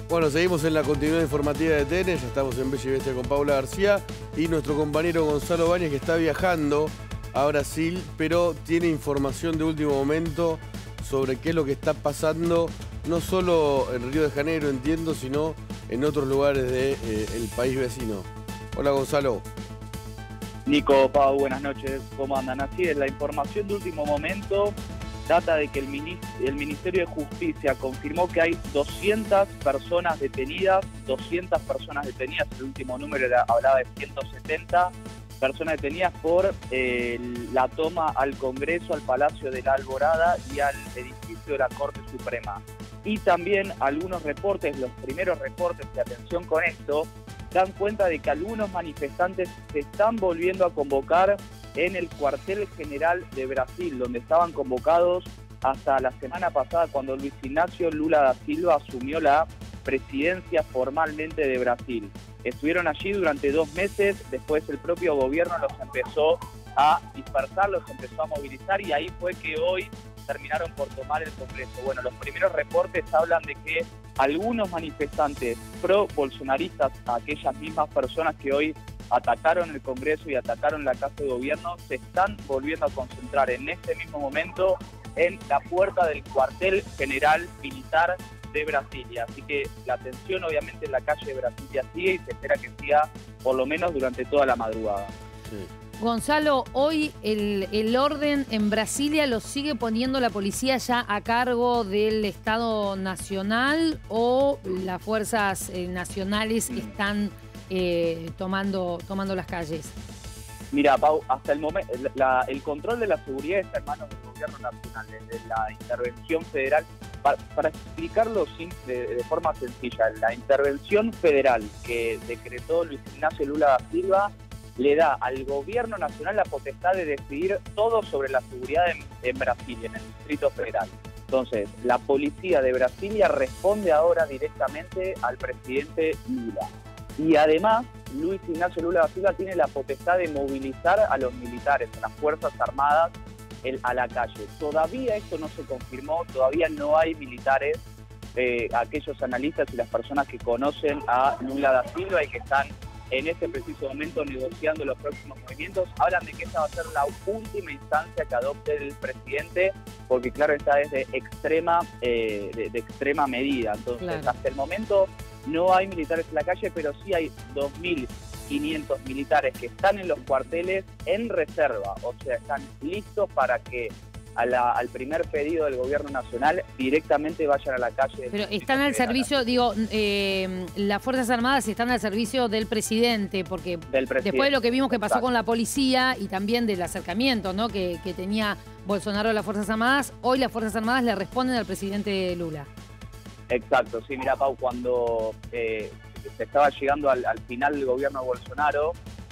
Bueno, seguimos en la continuidad informativa de TN, ya estamos en Bella y Bestia con Paula García y nuestro compañero Gonzalo Báñez, que está viajando a Brasil, pero tiene información de último momento sobre qué es lo que está pasando, no solo en Río de Janeiro, entiendo, sino en otros lugares del país vecino. Hola, Gonzalo. Nico, Pau, buenas noches, ¿cómo andan? Así es, la información de último momento data de que el Ministerio de Justicia confirmó que hay 200 personas detenidas, el último número hablaba de 170 personas detenidas por la toma al Congreso, al Palacio de la Alborada y al edificio de la Corte Suprema. Y también algunos reportes, los primeros reportes de atención con esto, dan cuenta de que algunos manifestantes se están volviendo a convocar en el cuartel general de Brasil, donde estaban convocados hasta la semana pasada cuando Luis Ignacio Lula da Silva asumió la presidencia formalmente de Brasil. Estuvieron allí durante 2 meses, después el propio gobierno los empezó a dispersar, los empezó a movilizar y ahí fue que hoy terminaron por tomar el Congreso. Bueno, los primeros reportes hablan de que algunos manifestantes pro-bolsonaristas, aquellas mismas personas que hoy atacaron el Congreso y atacaron la Casa de Gobierno, se están volviendo a concentrar en este mismo momento en la puerta del cuartel general militar de Brasilia. Así que la tensión obviamente en la calle de Brasilia sigue y se espera que siga por lo menos durante toda la madrugada. Sí. Gonzalo, hoy el orden en Brasilia lo sigue poniendo la policía ya a cargo del Estado Nacional o las fuerzas nacionales están tomando las calles. Mira, Pau, hasta el momento el control de la seguridad está en manos del gobierno nacional, desde la intervención federal. Para explicarlo de forma sencilla, la intervención federal que decretó Luis Ignacio Lula da Silva le da al gobierno nacional la potestad de decidir todo sobre la seguridad en Brasilia, en el Distrito Federal. Entonces, la policía de Brasilia responde ahora directamente al presidente Lula. Y además, Luis Ignacio Lula da Silva tiene la potestad de movilizar a los militares, a las Fuerzas Armadas, a la calle. Todavía esto no se confirmó, todavía no hay militares. Aquellos analistas y las personas que conocen a Lula da Silva y que están en este preciso momento negociando los próximos movimientos, hablan de que esta va a ser la última instancia que adopte el presidente, porque claro, esta es de extrema medida. Entonces, claro, hasta el momento no hay militares en la calle, pero sí hay 2.500 militares que están en los cuarteles en reserva, o sea, están listos para que al primer pedido del gobierno nacional directamente vayan a la calle. Pero están al servicio, digo, las Fuerzas Armadas están al servicio del presidente, porque después de lo que vimos que pasó con la policía y también del acercamiento, ¿no?, que tenía Bolsonaro a las Fuerzas Armadas, hoy las Fuerzas Armadas le responden al presidente Lula. Exacto, sí, mira, Pau, cuando se estaba llegando al final del gobierno de Bolsonaro,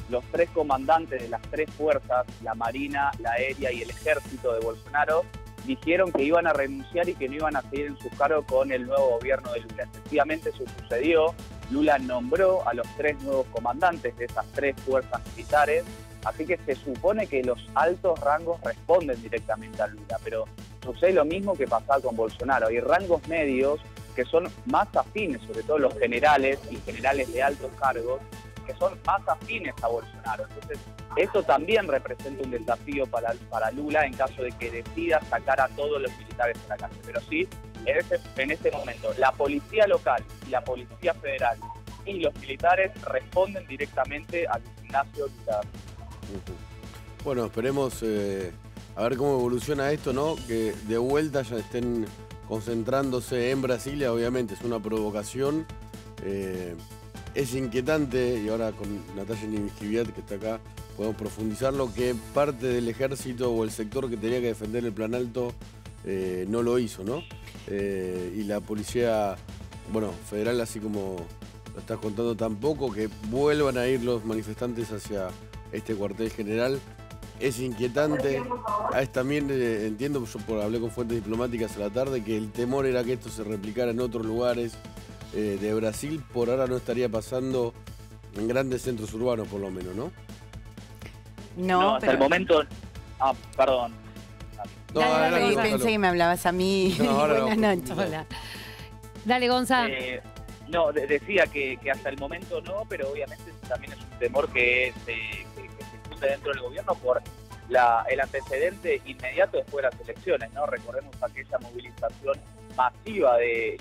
los 3 comandantes de las 3 fuerzas, la Marina, la Aérea y el Ejército de Bolsonaro, dijeron que iban a renunciar y que no iban a seguir en sus cargos con el nuevo gobierno de Lula. Efectivamente eso sucedió, Lula nombró a los 3 nuevos comandantes de esas 3 fuerzas militares, así que se supone que los altos rangos responden directamente a Lula, pero sucede lo mismo que pasaba con Bolsonaro, hay rangos medios que son más afines, sobre todo los generales y generales de altos cargos, que son más afines a Bolsonaro. Entonces, eso también representa un desafío para Lula en caso de que decida sacar a todos los militares de la calle. Pero sí, en este momento, la policía local y la policía federal y los militares responden directamente a Luis Ignacio Lula. Bueno, esperemos a ver cómo evoluciona esto, ¿no? Que de vuelta ya estén concentrándose en Brasilia, obviamente es una provocación. Es inquietante, y ahora con Natalia Nivisquiviat, que está acá, podemos profundizarlo, que parte del ejército o el sector que tenía que defender el Plan Alto no lo hizo, ¿no? Y la policía, bueno, federal, así como lo estás contando, tampoco, que vuelvan a ir los manifestantes hacia este cuartel general. Es inquietante. También entiendo, yo hablé con fuentes diplomáticas a la tarde, que el temor era que esto se replicara en otros lugares de Brasil. Por ahora no estaría pasando en grandes centros urbanos, por lo menos, ¿no? No, hasta el momento... Ah, perdón. No, pensé que me hablabas a mí. No, Buenas noches. Hola. Dale, Gonza. No, decía que hasta el momento no, pero obviamente también es un temor que se discute dentro del gobierno por el antecedente inmediato después de las elecciones, ¿no? Recordemos aquella movilización masiva de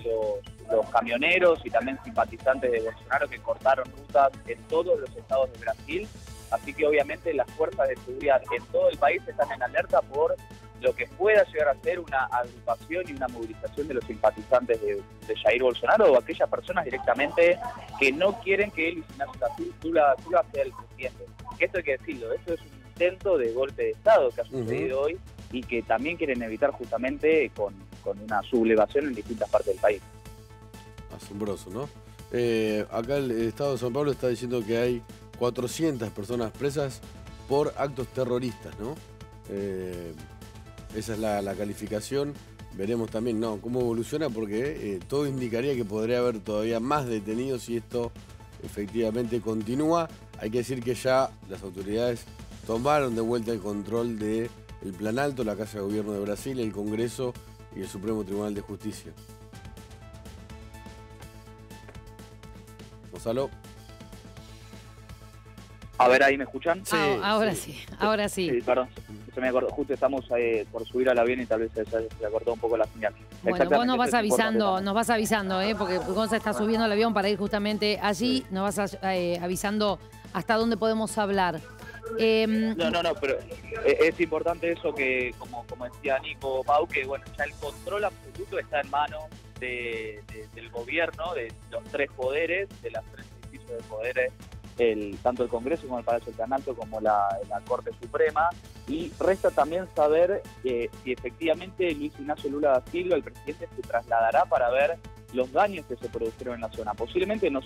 los camioneros y también simpatizantes de Bolsonaro que cortaron rutas en todos los estados de Brasil, así que obviamente las fuerzas de seguridad en todo el país están en alerta por lo que pueda llegar a ser una agrupación y una movilización de los simpatizantes de Jair Bolsonaro o aquellas personas directamente que no quieren que Luis Ignacio Lula sea el presidente. Que esto hay que decirlo, esto es un intento de golpe de Estado que ha sucedido hoy y que también quieren evitar justamente con una sublevación en distintas partes del país. Asombroso, ¿no? Acá el Estado de San Pablo está diciendo que hay 400 personas presas por actos terroristas, ¿no? Esa es la calificación. Veremos también cómo evoluciona, porque todo indicaría que podría haber todavía más detenidos si esto efectivamente continúa. Hay que decir que ya las autoridades tomaron de vuelta el control del Planalto, la Casa de Gobierno de Brasil, el Congreso y el Supremo Tribunal de Justicia. Gonzalo. A ver, ¿ahí me escuchan? Sí, ahora sí. Sí, perdón, se me acordó, justo estamos por subir al avión y tal vez se cortó un poco la señal. Bueno, vos nos vas avisando, porque Gonza está subiendo al avión para ir justamente allí, nos vas avisando hasta dónde podemos hablar. No, pero es importante eso que, como decía Nico Pau, que bueno, ya el control absoluto está en manos del gobierno, de los tres poderes, de las tres instituciones de poderes, tanto el Congreso como el Palacio del Planalto como la Corte Suprema, y resta también saber si efectivamente Luis Ignacio Lula da Silva, el presidente, se trasladará para ver los daños que se produjeron en la zona. Posiblemente no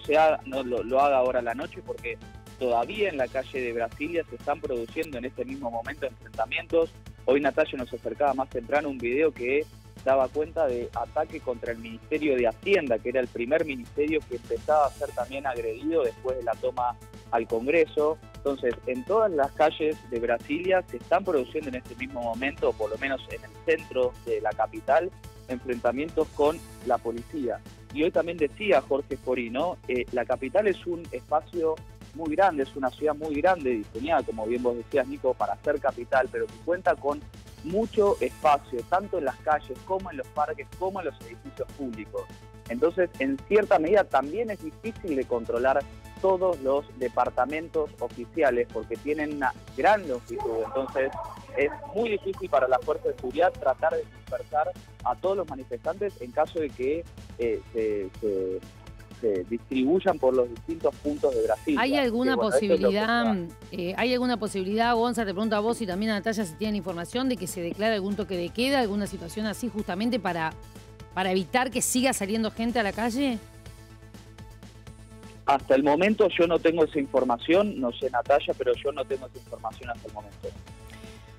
lo haga ahora a la noche, porque todavía en la calle de Brasilia se están produciendo en este mismo momento enfrentamientos. Hoy Natalia nos acercaba más temprano un video que daba cuenta de ataque contra el Ministerio de Hacienda, que era el primer ministerio que empezaba a ser también agredido después de la toma al Congreso. Entonces, en todas las calles de Brasilia se están produciendo en este mismo momento, por lo menos en el centro de la capital, enfrentamientos con la policía. Y hoy también decía Jorge Forino, la capital es un espacio muy grande, es una ciudad muy grande, diseñada, como bien vos decías, Nico, para ser capital, pero que cuenta con mucho espacio, tanto en las calles como en los parques, como en los edificios públicos. Entonces, en cierta medida también es difícil de controlar todos los departamentos oficiales porque tienen una gran longitud. Entonces, es muy difícil para la fuerza de seguridad tratar de dispersar a todos los manifestantes en caso de que se distribuyan por los distintos puntos de Brasil. ¿Hay alguna posibilidad, Gonza, te pregunto a vos y también a Natalia, si tienen información de que se declare algún toque de queda, alguna situación así, justamente para evitar que siga saliendo gente a la calle? Hasta el momento yo no tengo esa información, no sé Natalia, pero yo no tengo esa información hasta el momento.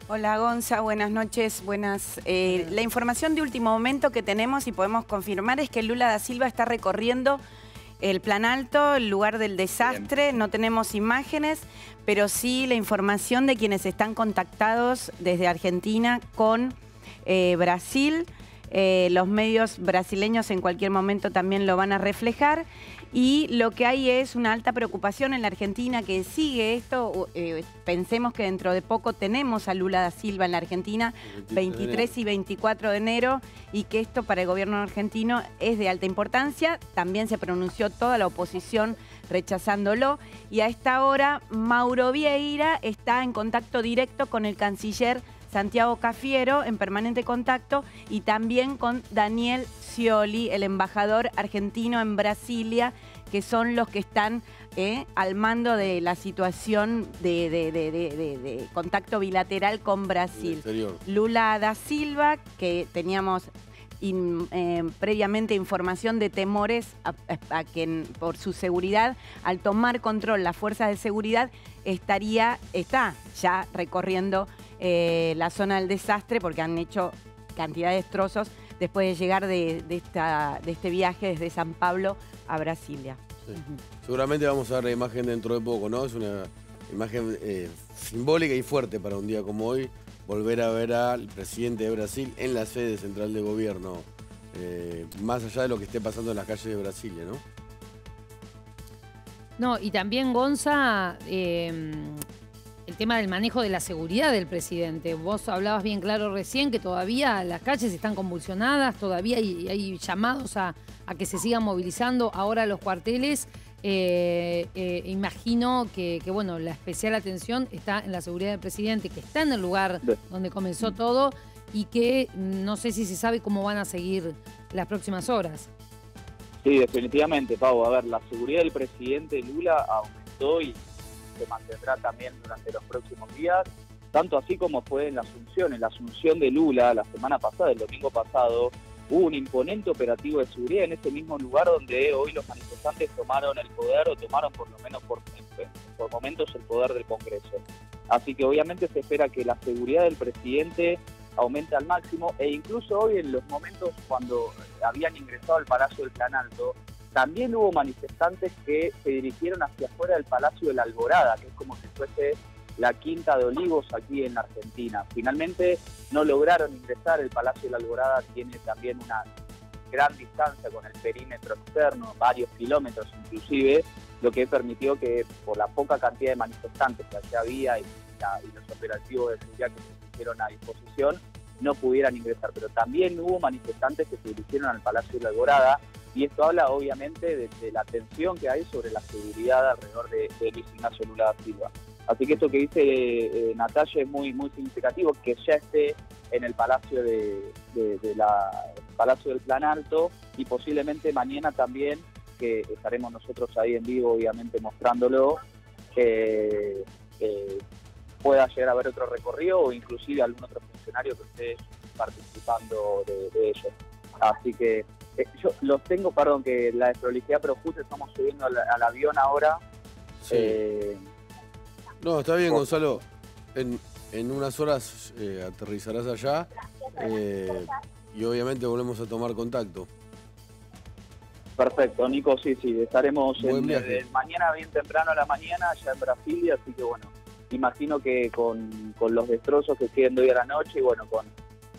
Hola Gonza, buenas noches. La información de último momento que tenemos y podemos confirmar es que Lula da Silva está recorriendo el Planalto, el lugar del desastre. Bien. No tenemos imágenes, pero sí la información de quienes están contactados desde Argentina con Brasil. Los medios brasileños en cualquier momento también lo van a reflejar. Y lo que hay es una alta preocupación en la Argentina que sigue esto. Pensemos que dentro de poco tenemos a Lula da Silva en la Argentina, 23 y 24 de enero, y que esto para el gobierno argentino es de alta importancia. También se pronunció toda la oposición rechazándolo. Y a esta hora Mauro Vieira está en contacto directo con el canciller Santiago Cafiero, en permanente contacto, y también con Daniel Scioli, el embajador argentino en Brasilia, que son los que están al mando de la situación de contacto bilateral con Brasil. Lula da Silva, que teníamos previamente información de temores a que por su seguridad, al tomar control las fuerzas de seguridad, está ya recorriendo la zona del desastre, porque han hecho cantidad de destrozos después de llegar de este viaje desde San Pablo a Brasilia. Sí. Seguramente vamos a ver la imagen dentro de poco, ¿no? Es una imagen simbólica y fuerte para un día como hoy, volver a ver al presidente de Brasil en la sede central de gobierno, más allá de lo que esté pasando en las calles de Brasilia, ¿no? No, y también, Gonza, el tema del manejo de la seguridad del presidente. Vos hablabas bien claro recién que todavía las calles están convulsionadas, todavía hay llamados a que se sigan movilizando ahora los cuarteles. Imagino que, bueno, la especial atención está en la seguridad del presidente, que está en el lugar donde comenzó todo y que no sé si se sabe cómo van a seguir las próximas horas. Sí, definitivamente, Pau. A ver, la seguridad del presidente Lula aumentó y se mantendrá también durante los próximos días, tanto así como fue en la Asunción de Lula la semana pasada, el domingo pasado, hubo un imponente operativo de seguridad en ese mismo lugar donde hoy los manifestantes tomaron el poder, o tomaron por lo menos por momentos el poder del Congreso. Así que obviamente se espera que la seguridad del presidente aumente al máximo, e incluso hoy en los momentos cuando habían ingresado al Palacio del Planalto, también hubo manifestantes que se dirigieron hacia afuera del Palacio de la Alborada, que es como si fuese la Quinta de Olivos aquí en Argentina. Finalmente no lograron ingresar. El Palacio de la Alborada tiene también una gran distancia con el perímetro externo, varios kilómetros inclusive, lo que permitió que por la poca cantidad de manifestantes que allá había y los operativos de seguridad que se pusieron a disposición, no pudieran ingresar. Pero también hubo manifestantes que se dirigieron al Palacio de la Alborada, y esto habla obviamente de la tensión que hay sobre la seguridad alrededor de Luis Ignacio Lula da Silva. Así que esto que dice Natalia es muy, muy significativo, que ya esté en el Palacio Palacio del Planalto, y posiblemente mañana también, que estaremos nosotros ahí en vivo obviamente mostrándolo, pueda llegar a haber otro recorrido o inclusive algún otro funcionario que esté participando de ello. Así que yo los tengo, perdón que la desprolijidad, pero justo estamos subiendo al avión ahora. Sí. No, está bien, Gonzalo. En unas horas aterrizarás allá y obviamente volvemos a tomar contacto. Perfecto, Nico, sí, estaremos mañana bien temprano a la mañana allá en Brasilia, así que bueno, imagino que con los destrozos que queden de hoy a la noche y bueno, con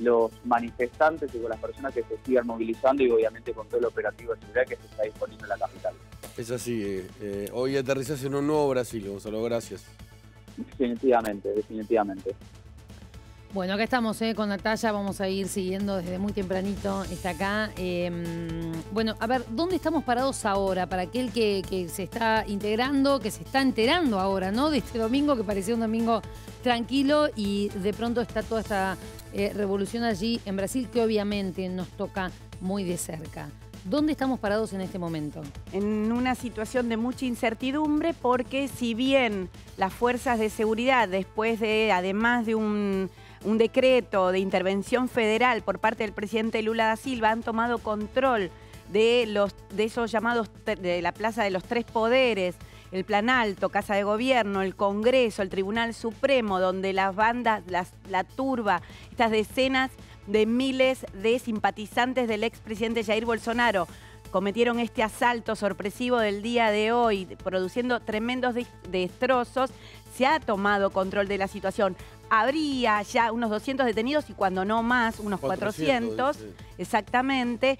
los manifestantes y con las personas que se sigan movilizando y obviamente con todo el operativo de seguridad que se está disponiendo en la capital. Es así, hoy aterrizás en un nuevo Brasil, Gonzalo, gracias. Definitivamente. Bueno, acá estamos con Natalia, vamos a ir siguiendo desde muy tempranito, está acá. Bueno, a ver, ¿dónde estamos parados ahora? Para aquel que se está integrando, que se está enterando ahora, ¿no? De este domingo, que parecía un domingo tranquilo y de pronto está toda esta revolución allí en Brasil, que obviamente nos toca muy de cerca. ¿Dónde estamos parados en este momento? En una situación de mucha incertidumbre, porque si bien las fuerzas de seguridad, después de, además de un decreto de intervención federal por parte del presidente Lula da Silva, han tomado control de esos llamados, de la Plaza de los Tres Poderes, el Planalto, Casa de Gobierno, el Congreso, el Tribunal Supremo, donde las bandas, la turba, estas decenas de miles de simpatizantes del expresidente Jair Bolsonaro cometieron este asalto sorpresivo del día de hoy, produciendo tremendos destrozos. Se ha tomado control de la situación. Habría ya unos 200 detenidos y cuando no más, unos 400 sí. Exactamente,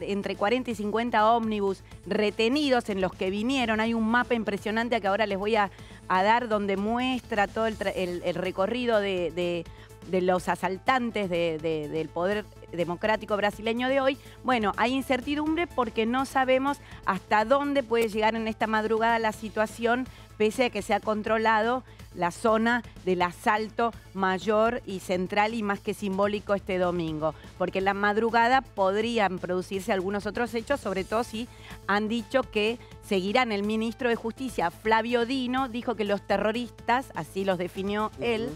entre 40 y 50 ómnibus retenidos en los que vinieron. Hay un mapa impresionante que ahora les voy a dar donde muestra todo el recorrido de los asaltantes del poder democrático brasileño de hoy. Bueno, hay incertidumbre porque no sabemos hasta dónde puede llegar en esta madrugada la situación, pese a que se ha controlado la zona del asalto mayor y central y más que simbólico este domingo. Porque en la madrugada podrían producirse algunos otros hechos, sobre todo si han dicho que seguirán. El ministro de Justicia, Flavio Dino, dijo que los terroristas, así los definió él,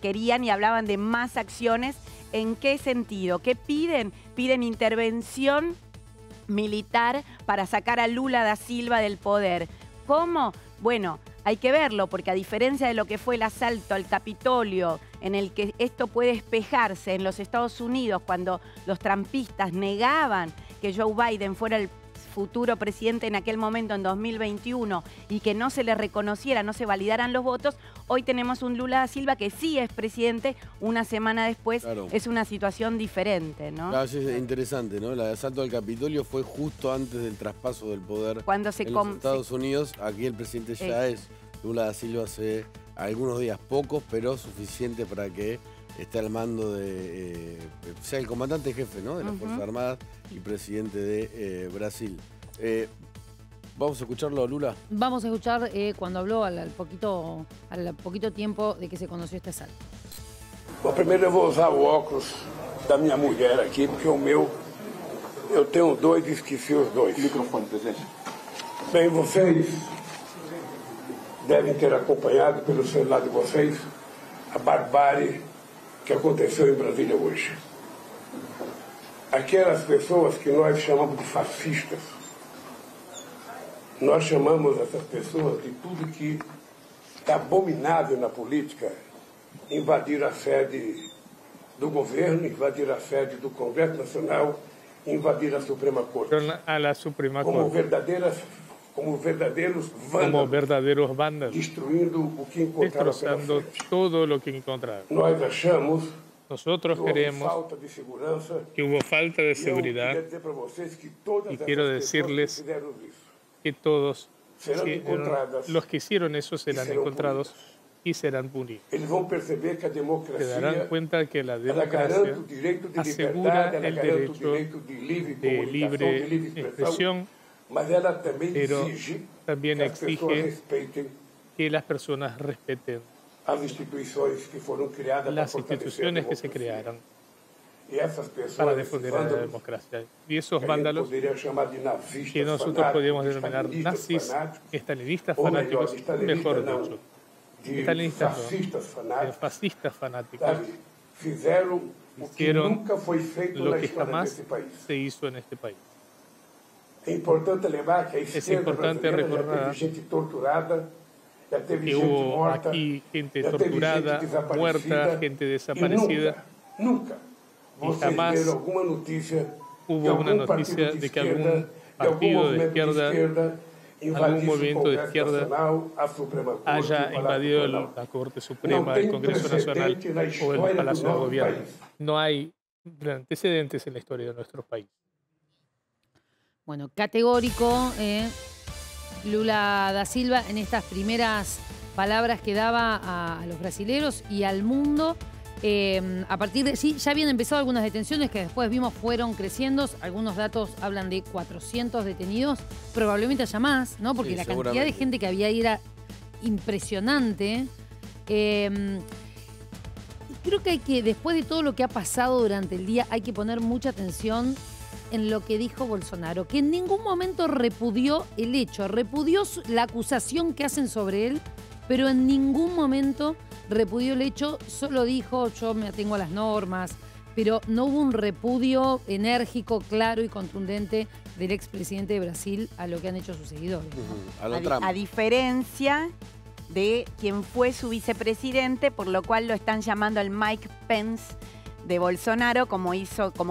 querían y hablaban de más acciones. ¿En qué sentido? ¿Qué piden? Piden intervención militar para sacar a Lula da Silva del poder. ¿Cómo? Bueno, hay que verlo, porque a diferencia de lo que fue el asalto al Capitolio, en el que esto puede espejarse en los Estados Unidos, cuando los trumpistas negaban que Joe Biden fuera futuro presidente en aquel momento, en 2021, y que no se le reconociera, no se validaran los votos, hoy tenemos un Lula da Silva que sí es presidente, una semana después. Claro. Es una situación diferente, ¿no? Claro, es interesante, ¿no? El asalto al Capitolio fue justo antes del traspaso del poder en los Estados Unidos. Aquí el presidente ya es Lula da Silva hace algunos días, pocos, pero suficiente para que esté al mando de, sea el comandante jefe, ¿no?, de las Fuerzas Armadas y presidente de Brasil. ¿Vamos a escucharlo, Lula? Vamos a escuchar cuando habló al poquito tiempo de que se conoció este asalto. Bom, primeiro eu vou usar o óculos da minha mulher aqui, porque o meu, eu tenho dois e esqueci os dois. Microfone, presidente. Bem, vocês devem ter acompanhado pelo celular de vocês a barbárie que aconteceu em Brasília hoje. Aquelas pessoas que nós chamamos de fascistas, nós chamamos essas pessoas de tudo que é abominável na política, invadir a sede do governo, invadir a sede do Congresso Nacional, invadir a Suprema Corte. A la Suprema Corte. Como verdadeiros vándalos, destrozando todo lo que encontraron. Nosotros creemos que hubo falta de seguridad, y quiero decirles que todos los que hicieron eso serán encontrados y serán punidos. Se darán cuenta que la democracia asegura el derecho de libre expresión, pero también exige que las personas respeten las instituciones que se crearon para defender la democracia. Y esos vándalos, que nosotros podríamos denominar nazis, estalinistas fanáticos, mejor dicho, estalinistas no, fascistas fanáticos, hicieron lo que jamás se hizo en este país. Es importante recordar que hubo aquí gente torturada, muerta, gente desaparecida, y jamás hubo una noticia de que algún partido de izquierda, algún movimiento de izquierda haya invadido la Corte Suprema, el Congreso Nacional o el Palacio de Gobierno. No hay antecedentes en la historia de nuestro país. Bueno, categórico Lula da Silva en estas primeras palabras que daba a los brasileros y al mundo. A partir de sí, ya habían empezado algunas detenciones que después vimos fueron creciendo. Algunos datos hablan de 400 detenidos, probablemente haya más, ¿no? Porque la cantidad de gente que había ahí era impresionante. Creo que después de todo lo que ha pasado durante el día, hay que poner mucha atención en lo que dijo Bolsonaro, que en ningún momento repudió el hecho, repudió la acusación que hacen sobre él, pero en ningún momento repudió el hecho, solo dijo yo me atengo a las normas, pero no hubo un repudio enérgico, claro y contundente del expresidente de Brasil a lo que han hecho sus seguidores, ¿no? A diferencia de quien fue su vicepresidente, por lo cual lo están llamando el Mike Pence de Bolsonaro, como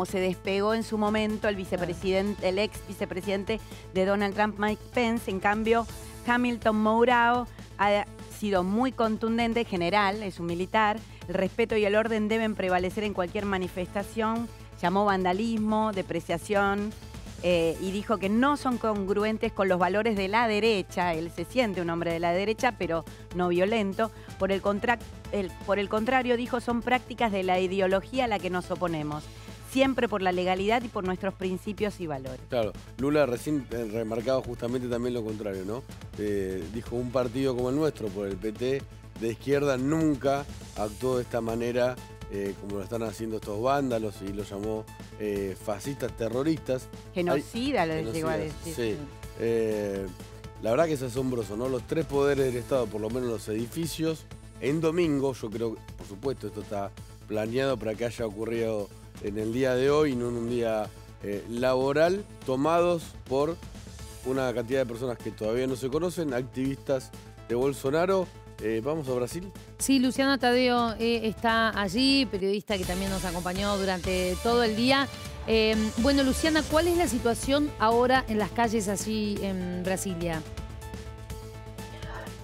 se despegó en su momento el vicepresidente, el ex vicepresidente de Donald Trump, Mike Pence. En cambio, Hamilton Mourão ha sido muy contundente, general, es un militar. El respeto y el orden deben prevalecer en cualquier manifestación. Llamó vandalismo, depreciación, y dijo que no son congruentes con los valores de la derecha. Él se siente un hombre de la derecha, pero no violento. Por el contrario, dijo, son prácticas de la ideología a la que nos oponemos. Siempre por la legalidad y por nuestros principios y valores. Claro, Lula recién remarcaba justamente también lo contrario, ¿no? Dijo, un partido como el nuestro, por el PT, de izquierda, nunca actuó de esta manera como lo están haciendo estos vándalos, y lo llamó fascistas terroristas. Genocida, le llegó a decir. Sí. La verdad que es asombroso, ¿no? Los tres poderes del Estado, por lo menos los edificios, en domingo, yo creo, por supuesto, esto está planeado para que haya ocurrido en el día de hoy, no en un día laboral, tomados por una cantidad de personas que todavía no se conocen, activistas de Bolsonaro. ¿Vamos a Brasil? Sí, Luciano Tadeo está allí, periodista que también nos acompañó durante todo el día. Bueno, Luciana, ¿cuál es la situación ahora en las calles allí en Brasilia?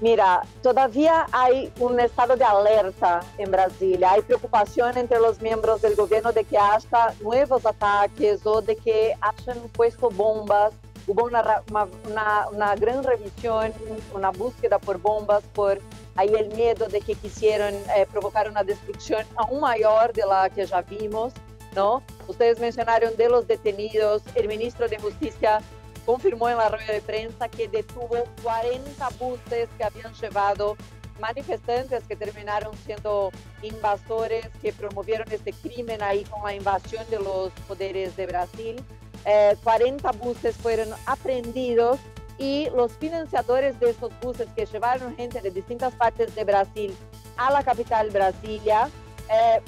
Mira, todavía hay un estado de alerta en Brasilia. Hay preocupación entre los miembros del gobierno de que haya nuevos ataques o de que hayan puesto bombas. Hubo una gran revisión, una búsqueda por bombas, por ahí el miedo de que quisieron provocar una destrucción aún mayor de la que ya vimos, ¿no? Ustedes mencionaron de los detenidos. El ministro de Justicia confirmó en la rueda de prensa que detuvo 40 buses que habían llevado manifestantes que terminaron siendo invasores, que promovieron este crimen ahí con la invasión de los poderes de Brasil. 40 buses fueron aprehendidos y los financiadores de esos buses que llevaron gente de distintas partes de Brasil a la capital Brasilia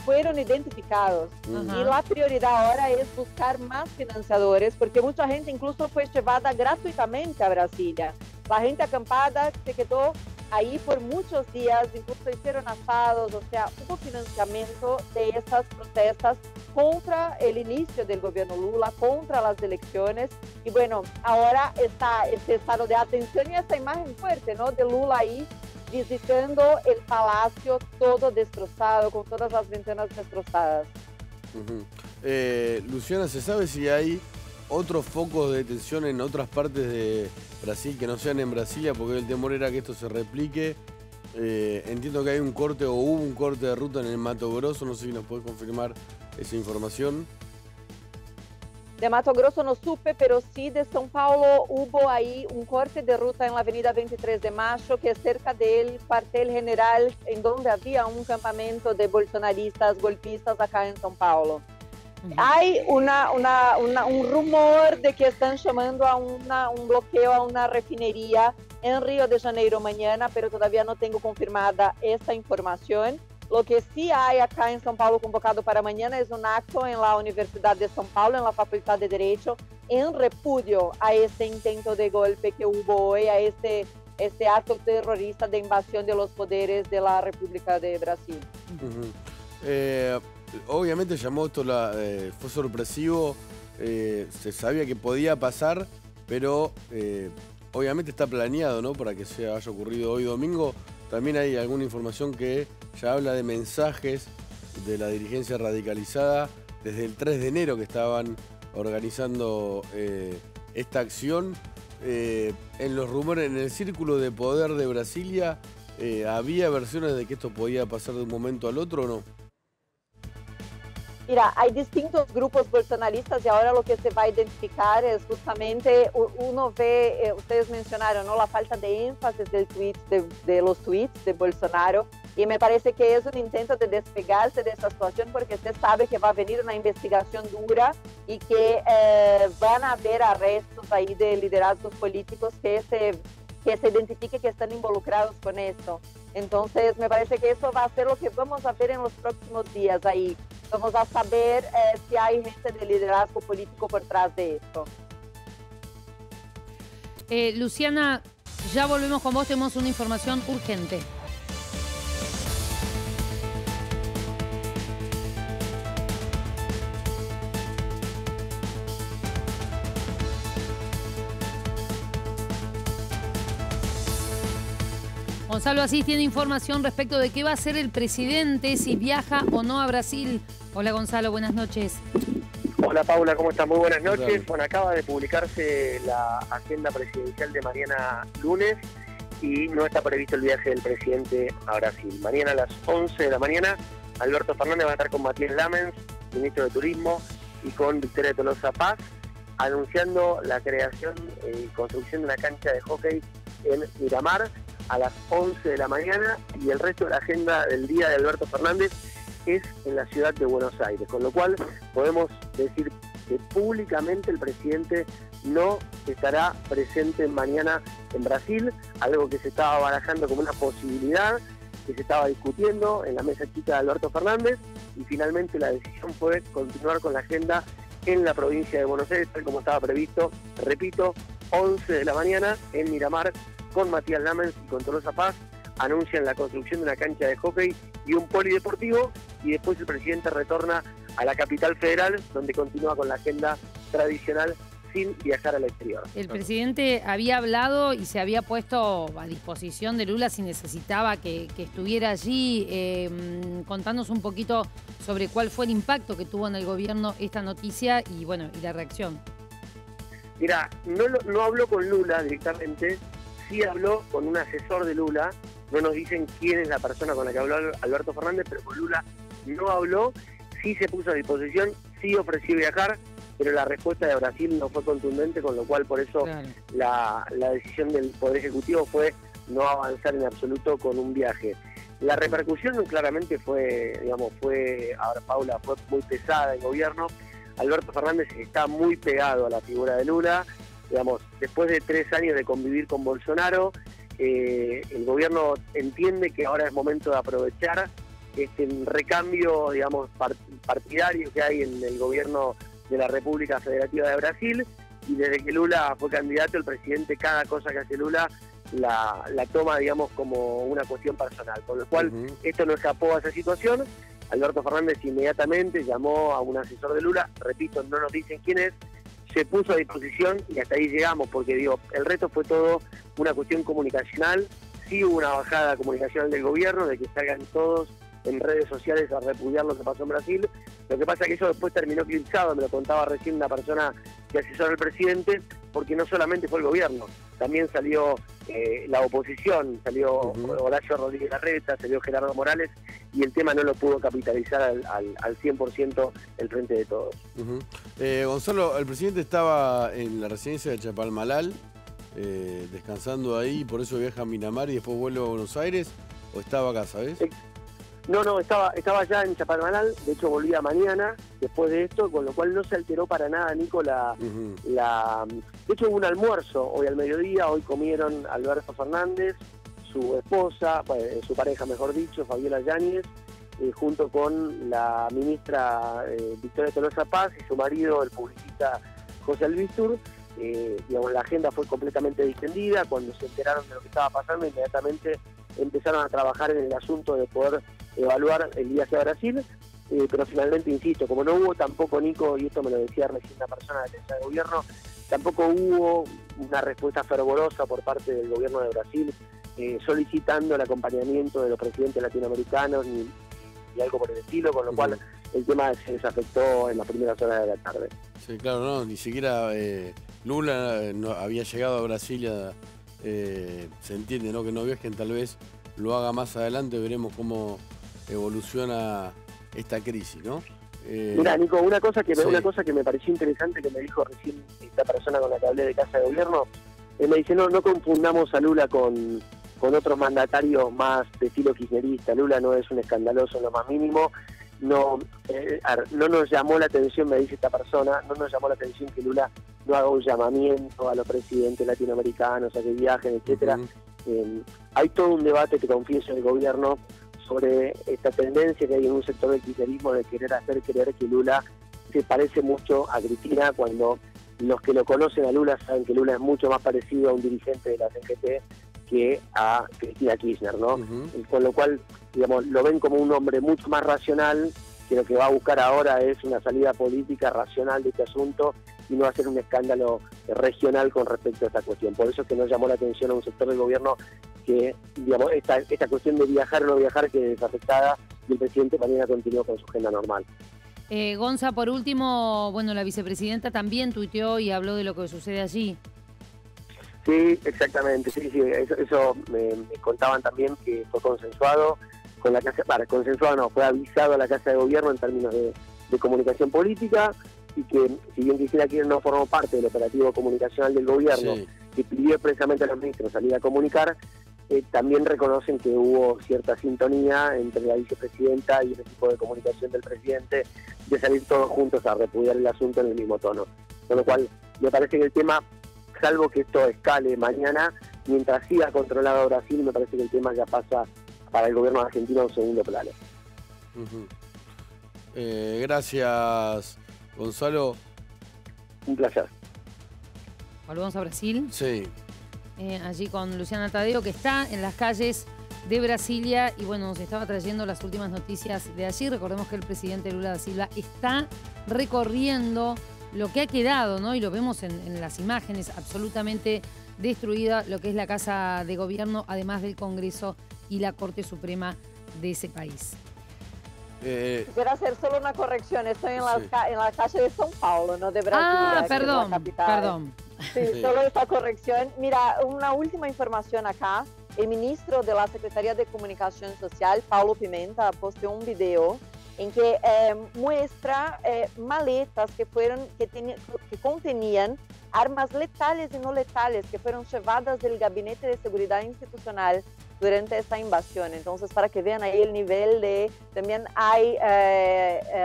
fueron identificados. Y la prioridad ahora es buscar más financiadores, porque mucha gente incluso fue llevada gratuitamente a Brasilia. La gente acampada se quedó ahí por muchos días, incluso hicieron asados, o sea, hubo financiamiento de estas protestas contra el inicio del gobierno Lula, contra las elecciones. Y bueno, ahora está este estado de atención y esta imagen fuerte, ¿no?, de Lula ahí visitando el palacio todo destrozado, con todas las ventanas destrozadas. Luciana, ¿se sabe si hay otros focos de detención en otras partes de Brasil que no sean en Brasilia? Porque el temor era que esto se replique. Entiendo que hay un corte o hubo un corte de ruta en el Mato Grosso, no sé si nos puedes confirmar esa información. De Mato Grosso no supe, pero sí de São Paulo hubo ahí un corte de ruta en la avenida 23 de Mayo, que es cerca del cuartel general, en donde había un campamento de bolsonaristas, golpistas acá en São Paulo. Hay un rumor de que están llamando a un bloqueo a una refinería en Río de Janeiro mañana, pero todavía no tengo confirmada esta información. Lo que sí hay acá en São Paulo convocado para mañana es un acto en la Universidad de São Paulo, en la Facultad de Derecho, en repudio a este intento de golpe que hubo hoy, a este acto terrorista de invasión de los poderes de la República de Brasil. Obviamente llamó esto, fue sorpresivo, se sabía que podía pasar, pero obviamente está planeado, ¿no?, para que haya ocurrido hoy domingo. También hay alguna información que ya habla de mensajes de la dirigencia radicalizada desde el 3 de enero que estaban organizando esta acción. En los rumores, en el círculo de poder de Brasilia, ¿había versiones de que esto podía pasar de un momento al otro o no? Mira, hay distintos grupos bolsonaristas y ahora lo que se va a identificar es justamente, uno ve, ustedes mencionaron, ¿no?, la falta de énfasis de los tweets de Bolsonaro, y me parece que es un intento de despegarse de esa situación porque se sabe que va a venir una investigación dura y que van a haber arrestos ahí de liderazgos políticos que se identifique que están involucrados con esto. Entonces, me parece que eso va a ser lo que vamos a ver en los próximos días ahí. Vamos a saber si hay gente de liderazgo político por detrás de esto. Luciana, ya volvemos con vos, tenemos una información urgente. Gonzalo Asís tiene información respecto de qué va a hacer el presidente, si viaja o no a Brasil. Hola Gonzalo, buenas noches. Hola Paula, ¿cómo estás? Muy buenas noches. Bueno, acaba de publicarse la agenda presidencial de mañana lunes y no está previsto el viaje del presidente a Brasil. Mañana a las 11 de la mañana, Alberto Fernández va a estar con Matías Lamens, ministro de Turismo, y con Victoria Tolosa Paz, anunciando la creación y construcción de una cancha de hockey en Miramar a las 11 de la mañana, y el resto de la agenda del día de Alberto Fernández es en la ciudad de Buenos Aires, con lo cual podemos decir que públicamente el presidente no estará presente mañana en Brasil, algo que se estaba barajando como una posibilidad, que se estaba discutiendo en la mesa chica de Alberto Fernández, y finalmente la decisión fue continuar con la agenda en la provincia de Buenos Aires, tal como estaba previsto, repito, 11 de la mañana en Miramar, con Matías Lamens y con Tolosa Paz, anuncian la construcción de una cancha de hockey y un polideportivo, y después el presidente retorna a la capital federal, donde continúa con la agenda tradicional sin viajar al exterior. El presidente había hablado y se había puesto a disposición de Lula si necesitaba que estuviera allí. Contanos un poquito sobre cuál fue el impacto que tuvo en el gobierno esta noticia y bueno, y la reacción. Mira, no habló con Lula directamente, sí habló con un asesor de Lula. No nos dicen quién es la persona con la que habló Alberto Fernández, pero con Lula no habló, sí se puso a disposición, sí ofreció viajar, pero la respuesta de Brasil no fue contundente, con lo cual por eso claro, la decisión del Poder Ejecutivo fue no avanzar en absoluto con un viaje. La repercusión claramente fue, ahora Paula, fue muy pesada en gobierno. Alberto Fernández está muy pegado a la figura de Lula, después de 3 años de convivir con Bolsonaro, el gobierno entiende que ahora es momento de aprovechar este recambio, partidario que hay en el gobierno de la República Federativa de Brasil, y desde que Lula fue candidato, el presidente, cada cosa que hace Lula la toma, como una cuestión personal, con lo cual esto no escapó a esa situación. Alberto Fernández inmediatamente llamó a un asesor de Lula, repito, no nos dicen quién es, se puso a disposición y hasta ahí llegamos, porque el reto fue todo una cuestión comunicacional. Sí hubo una bajada comunicacional del gobierno, de que salgan todos en redes sociales a repudiar lo que pasó en Brasil. Lo que pasa es que eso después terminó eclipsado, me lo contaba recién una persona que asesora al presidente, porque no solamente fue el gobierno, también salió la oposición, salió Horacio Rodríguez Larreta, salió Gerardo Morales, y el tema no lo pudo capitalizar al 100% el Frente de Todos. Gonzalo, el presidente estaba en la residencia de Chapalmalal, descansando ahí, por eso viaja a Miramar y después vuelve a Buenos Aires, ¿o estaba acá, sabes? No, estaba ya en Chapalmalal, de hecho volvía mañana después de esto, con lo cual no se alteró para nada, Nico, de hecho hubo un almuerzo hoy al mediodía, hoy comieron Alberto Fernández, su esposa, su pareja mejor dicho, Fabiola Yáñez, junto con la ministra Victoria Tolosa Paz y su marido, el publicista José Albistur. La agenda fue completamente distendida. Cuando se enteraron de lo que estaba pasando, inmediatamente empezaron a trabajar en el asunto de poder evaluar el viaje a Brasil, pero finalmente, insisto, como no hubo tampoco, Nico, y esto me lo decía recién una persona de la Mesa de Gobierno, tampoco hubo una respuesta fervorosa por parte del gobierno de Brasil solicitando el acompañamiento de los presidentes latinoamericanos ni algo por el estilo, con lo cual el tema se desafectó en las primeras horas de la tarde. Sí, claro, no, ni siquiera Lula no había llegado a Brasilia, se entiende, ¿no? Que no viajen, tal vez lo haga más adelante, veremos cómo evoluciona esta crisis, ¿no? Mira, Nico, una cosa que me pareció interesante que me dijo recién esta persona con la que hablé de Casa de Gobierno, me dice, no confundamos a Lula con otros mandatarios más de estilo kirchnerista. Lula no es un escandaloso en lo más mínimo, no nos llamó la atención, me dice esta persona, no nos llamó la atención que Lula no haga un llamamiento a los presidentes latinoamericanos a que viajen, etcétera. Hay todo un debate, te confieso, en el gobierno sobre esta tendencia que hay en un sector del kirchnerismo de querer hacer creer que Lula se parece mucho a Cristina, cuando los que lo conocen a Lula saben que Lula es mucho más parecido a un dirigente de la CGT que a Cristina Kirchner, ¿no? Con lo cual, lo ven como un hombre mucho más racional, que lo que va a buscar ahora es una salida política racional de este asunto y no hacer un escándalo regional con respecto a esta cuestión. Por eso es que nos llamó la atención a un sector del gobierno que, esta cuestión de viajar o no viajar quede desafectada y el presidente mañana continuó con su agenda normal. Gonza, por último, la vicepresidenta también tuiteó y habló de lo que sucede allí. Sí, exactamente, sí, eso me contaban también que fue consensuado con la Casa, consensuado no, fue avisado a la Casa de Gobierno en términos de comunicación política, y que si bien Cristina Kirchner no formó parte del operativo comunicacional del gobierno, que pidió expresamente a los ministros salir a comunicar, también reconocen que hubo cierta sintonía entre la vicepresidenta y el equipo de comunicación del presidente de salir todos juntos a repudiar el asunto en el mismo tono. Con lo cual, me parece que el tema, salvo que esto escale mañana, mientras siga controlado Brasil, me parece que el tema ya pasa para el gobierno argentino a un segundo plano. Gracias, Gonzalo. Un placer. Volvemos a Brasil. Sí. Allí con Luciana Tadeo, que está en las calles de Brasilia. Y bueno, nos estaba trayendo las últimas noticias de allí. Recordemos que el presidente Lula da Silva está recorriendo lo que ha quedado, ¿no? Y lo vemos en las imágenes, absolutamente destruida lo que es la Casa de Gobierno, además del Congreso y la Corte Suprema de ese país. Quisiera hacer solo una corrección. Estoy en la calle de São Paulo, no de Brasilia. Ah, perdón, perdón. Sí, solo esta corrección. Mira, una última información acá. El ministro de la Secretaría de Comunicación Social, Paulo Pimenta, posteó un video en que muestra maletas que contenían armas letales y no letales que fueron llevadas del Gabinete de Seguridad Institucional durante esta invasión. Entonces, para que vean ahí el nivel de... También hay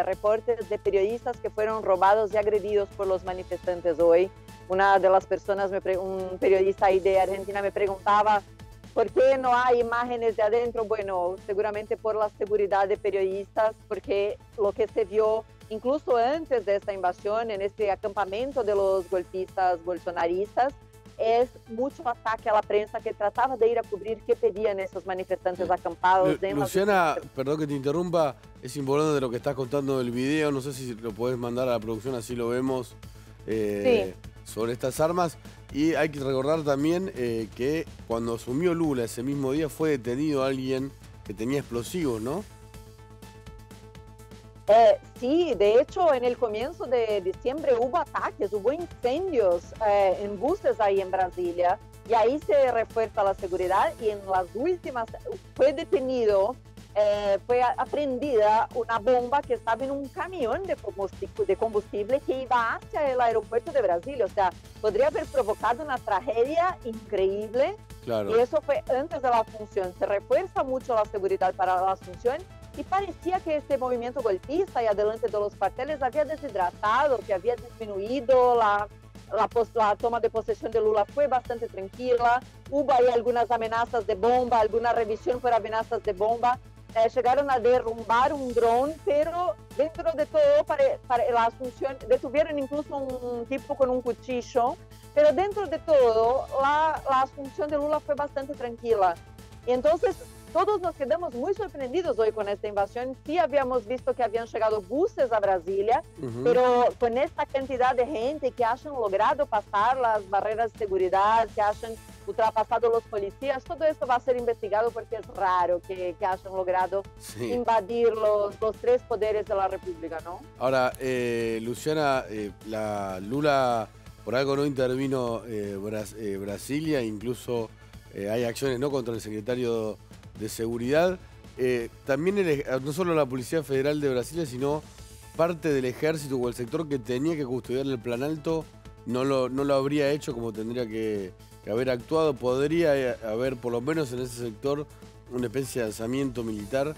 reportes de periodistas que fueron robados y agredidos por los manifestantes hoy. Una de las personas, un periodista ahí de Argentina me preguntaba ¿por qué no hay imágenes de adentro? Bueno, seguramente por la seguridad de periodistas, porque lo que se vio incluso antes de esta invasión, en este acampamento de los golpistas bolsonaristas, es mucho ataque a la prensa que trataba de ir a cubrir qué pedían esos manifestantes acampados. Luciana, perdón que te interrumpa, es importante de lo que estás contando del video, no sé si lo podés mandar a la producción, así lo vemos, sobre estas armas. Y hay que recordar también que cuando asumió Lula ese mismo día fue detenido alguien que tenía explosivos, ¿no? Sí, de hecho en el comienzo de diciembre hubo ataques, hubo incendios en buses ahí en Brasilia y ahí se refuerza la seguridad y en las últimas fue detenido, fue aprendida una bomba que estaba en un camión de combustible que iba hacia el aeropuerto de Brasilia, o sea, podría haber provocado una tragedia increíble. Claro. Y eso fue antes de la asunción, se refuerza mucho la seguridad para la asunción. Y parecía que este movimiento golpista y adelante de los cuarteles había deshidratado, que había disminuido la toma de posesión de Lula fue bastante tranquila. Hubo ahí algunas amenazas de bomba, alguna revisión por amenazas de bomba. Llegaron a derrumbar un dron, pero dentro de todo, para la asunción, detuvieron incluso un tipo con un cuchillo, pero dentro de todo, la asunción de Lula fue bastante tranquila. Y entonces, todos nos quedamos muy sorprendidos hoy con esta invasión. Sí habíamos visto que habían llegado buses a Brasilia, pero con esta cantidad de gente que hayan logrado pasar las barreras de seguridad, que hayan ultrapasado los policías, todo esto va a ser investigado porque es raro que hayan logrado invadir los tres poderes de la República, ¿no? Ahora, Luciana, la Lula por algo no intervino Brasilia, incluso hay acciones no contra el secretario de Seguridad. También no solo la Policía Federal de Brasilia, sino parte del ejército o el sector que tenía que custodiar el Planalto no lo habría hecho como tendría que haber actuado. Podría haber, por lo menos en ese sector, una especie de alzamiento militar.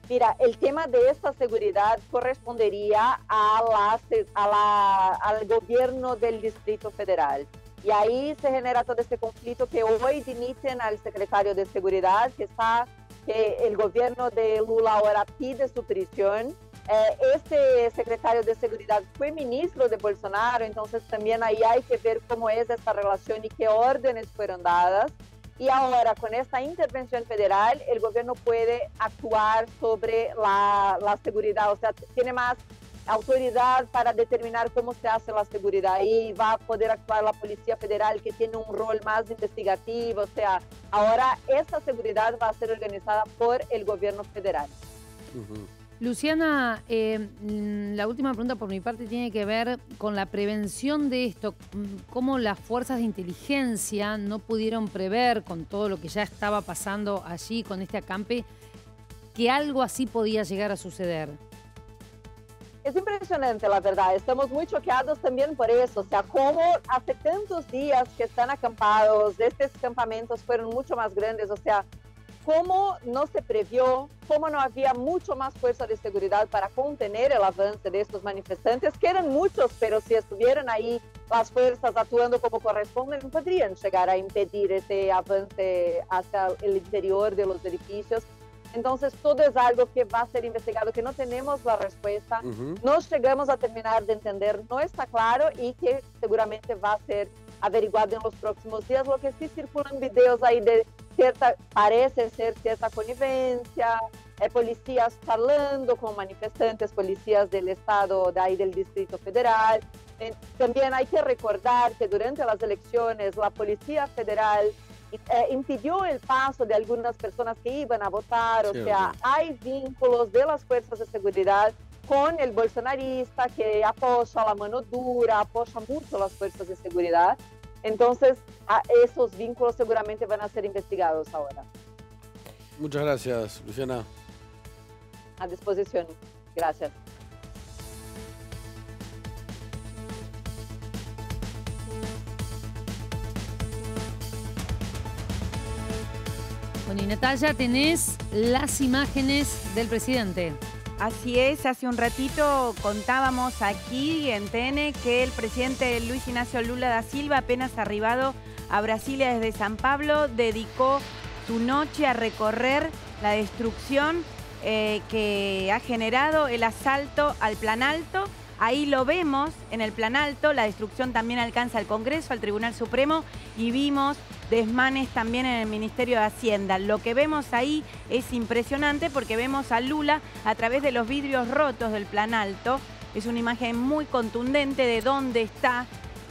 Mira, el tema de esta seguridad correspondería al gobierno del Distrito Federal. Y ahí se genera todo este conflicto que hoy dimiten al secretario de Seguridad, que el gobierno de Lula ahora pide su prisión. Este secretario de Seguridad fue ministro de Bolsonaro, entonces también ahí hay que ver cómo es esta relación y qué órdenes fueron dadas. Y ahora, con esta intervención federal, el gobierno puede actuar sobre la seguridad, o sea, tiene más autoridad para determinar cómo se hace la seguridad y va a poder actuar la Policía Federal, que tiene un rol más investigativo. O sea, ahora esta seguridad va a ser organizada por el gobierno federal. Luciana, la última pregunta por mi parte tiene que ver con la prevención de esto, cómo las fuerzas de inteligencia no pudieron prever con todo lo que ya estaba pasando allí con este acampe, que algo así podía llegar a suceder. Es impresionante, la verdad. Estamos muy choqueados también por eso. O sea, cómo hace tantos días que están acampados, estos campamentos fueron mucho más grandes. O sea, cómo no se previó, cómo no había mucho más fuerza de seguridad para contener el avance de estos manifestantes, que eran muchos, pero si estuvieran ahí las fuerzas actuando como corresponden, podrían llegar a impedir ese avance hacia el interior de los edificios. Entonces, todo es algo que va a ser investigado, que no tenemos la respuesta, no llegamos a terminar de entender, no está claro y que seguramente va a ser averiguado en los próximos días. Lo que sí circulan videos ahí de parece ser cierta connivencia, policías hablando con manifestantes, policías del Estado, de ahí del Distrito Federal. También hay que recordar que durante las elecciones la Policía Federal impidió el paso de algunas personas que iban a votar, o sea, hay vínculos de las fuerzas de seguridad con el bolsonarista que apoya la mano dura, apoya mucho las fuerzas de seguridad. Entonces, esos vínculos seguramente van a ser investigados ahora. Muchas gracias, Luciana. A disposición. Gracias. Bueno, y Natalia, tenés las imágenes del presidente. Así es, hace un ratito contábamos aquí en TN que el presidente Luis Ignacio Lula da Silva, apenas arribado a Brasilia desde San Pablo, dedicó su noche a recorrer la destrucción que ha generado el asalto al Planalto. Ahí lo vemos en el Planalto, la destrucción también alcanza al Congreso, al Tribunal Supremo, y vimos desmanes también en el Ministerio de Hacienda. Lo que vemos ahí es impresionante porque vemos a Lula a través de los vidrios rotos del Planalto. Es una imagen muy contundente de dónde está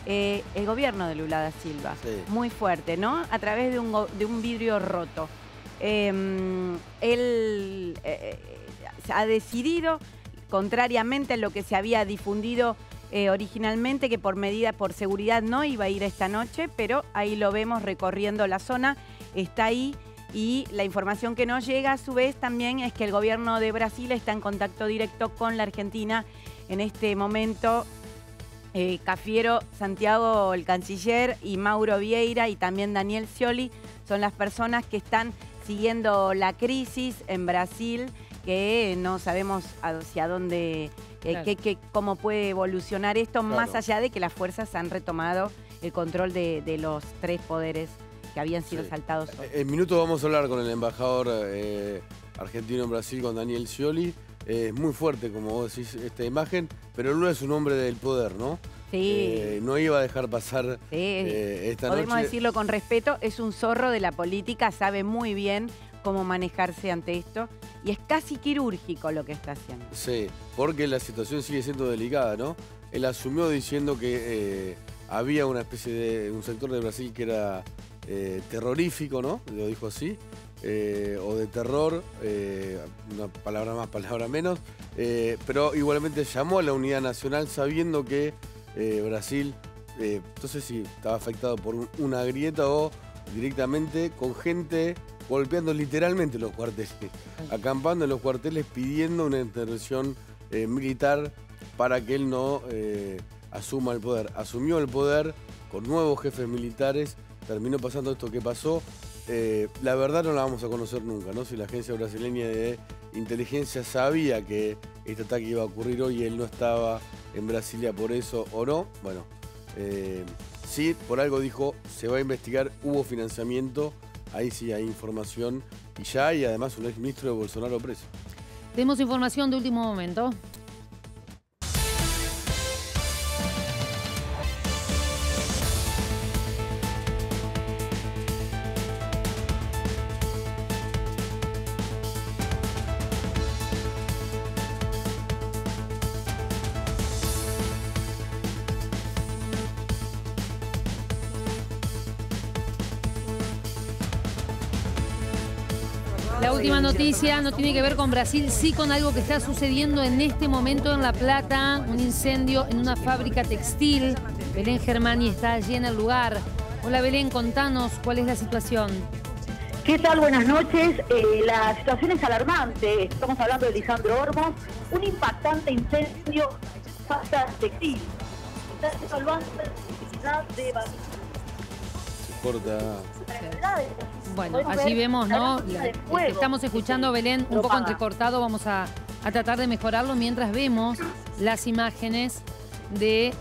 el gobierno de Lula da Silva. Sí. Muy fuerte, ¿no? A través de un vidrio roto. Él ha decidido, contrariamente a lo que se había difundido originalmente, que por seguridad no iba a ir esta noche, pero ahí lo vemos recorriendo la zona, está ahí, y la información que nos llega a su vez también es que el gobierno de Brasil está en contacto directo con la Argentina en este momento. Cafiero Santiago, el canciller, y Mauro Vieira y también Daniel Scioli son las personas que están siguiendo la crisis en Brasil, que no sabemos hacia dónde, cómo puede evolucionar esto, más allá de que las fuerzas han retomado el control de los tres poderes que habían sido saltados hoy. En minutos vamos a hablar con el embajador argentino en Brasil, con Daniel Scioli. Es muy fuerte, como vos decís, esta imagen, pero Lula es un hombre del poder, ¿no? Sí. No iba a dejar pasar esta noche. Podemos decirlo con respeto, es un zorro de la política, sabe muy bien cómo manejarse ante esto, y es casi quirúrgico lo que está haciendo. Sí, porque la situación sigue siendo delicada, ¿no? Él asumió diciendo que había una especie de un sector de Brasil que era terrorífico, ¿no? Lo dijo así. O de terror, una palabra más, palabra menos, pero igualmente llamó a la unidad nacional sabiendo que Brasil, no sé si estaba afectado por una grieta o directamente con gente golpeando literalmente los cuarteles, acampando en los cuarteles pidiendo una intervención militar para que él no asuma el poder. Asumió el poder con nuevos jefes militares, terminó pasando esto que pasó. La verdad no la vamos a conocer nunca, ¿no? Si la agencia brasileña de inteligencia sabía que este ataque iba a ocurrir hoy y él no estaba en Brasilia por eso o no. Bueno, sí, por algo dijo, se va a investigar, hubo financiamiento, ahí sí hay información y ya hay además un exministro de Bolsonaro preso. Tenemos información de último momento. La última noticia no tiene que ver con Brasil, sí con algo que está sucediendo en este momento en La Plata, un incendio en una fábrica textil. Belén Germani está allí en el lugar. Hola Belén, contanos cuál es la situación. ¿Qué tal? Buenas noches. La situación es alarmante. Estamos hablando de Lisandro Ormos. Un impactante incendio en fábrica textil. Está salvando la necesidad de se corta. Bueno, allí vemos, ¿no? Estamos escuchando, Belén, un poco entrecortado. Vamos a tratar de mejorarlo mientras vemos las imágenes de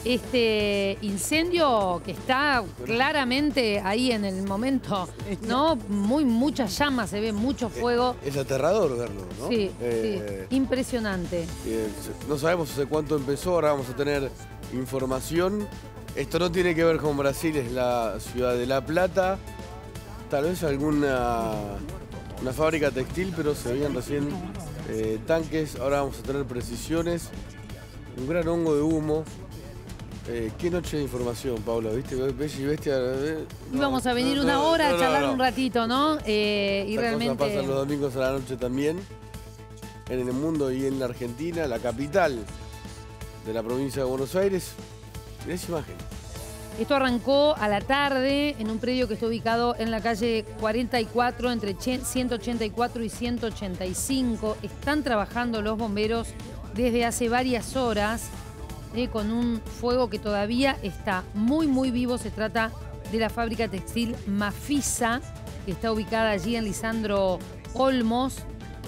este incendio que está claramente ahí en el momento, ¿no? Muchas llamas, se ve mucho fuego. Es aterrador verlo, ¿no? Sí, sí, impresionante. No sabemos hace cuánto empezó, ahora vamos a tener información. Esto no tiene que ver con Brasil, es la ciudad de La Plata. Tal vez una fábrica textil, pero se veían recién tanques. Ahora vamos a tener precisiones. Un gran hongo de humo. Qué noche de información, Paula, ¿viste? Bella y Bestia. Íbamos a venir una hora a charlar un ratito, ¿no? Y realmente. Cosas pasan los domingos a la noche también. En el mundo y en la Argentina, la capital de la provincia de Buenos Aires. Mirá esa imagen. Esto arrancó a la tarde en un predio que está ubicado en la calle 44, entre 184 y 185. Están trabajando los bomberos desde hace varias horas con un fuego que todavía está muy vivo. Se trata de la fábrica textil Mafisa, que está ubicada allí en Lisandro Olmos.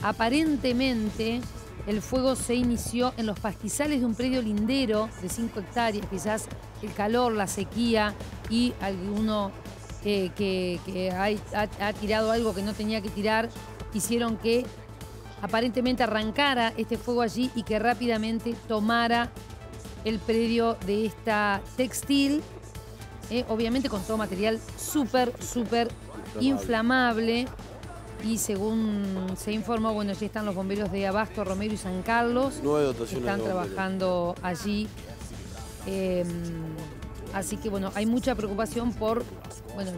Aparentemente el fuego se inició en los pastizales de un predio lindero de 5 hectáreas. Quizás el calor, la sequía y alguno que ha tirado algo que no tenía que tirar hicieron que aparentemente arrancara este fuego allí y que rápidamente tomara el predio de esta textil, obviamente con todo material súper inflamable. Y según se informó, bueno, ya están los bomberos de Abasto, Romero y San Carlos. 9 dotaciones. Están trabajando allí. Así que, bueno, hay mucha preocupación por, bueno,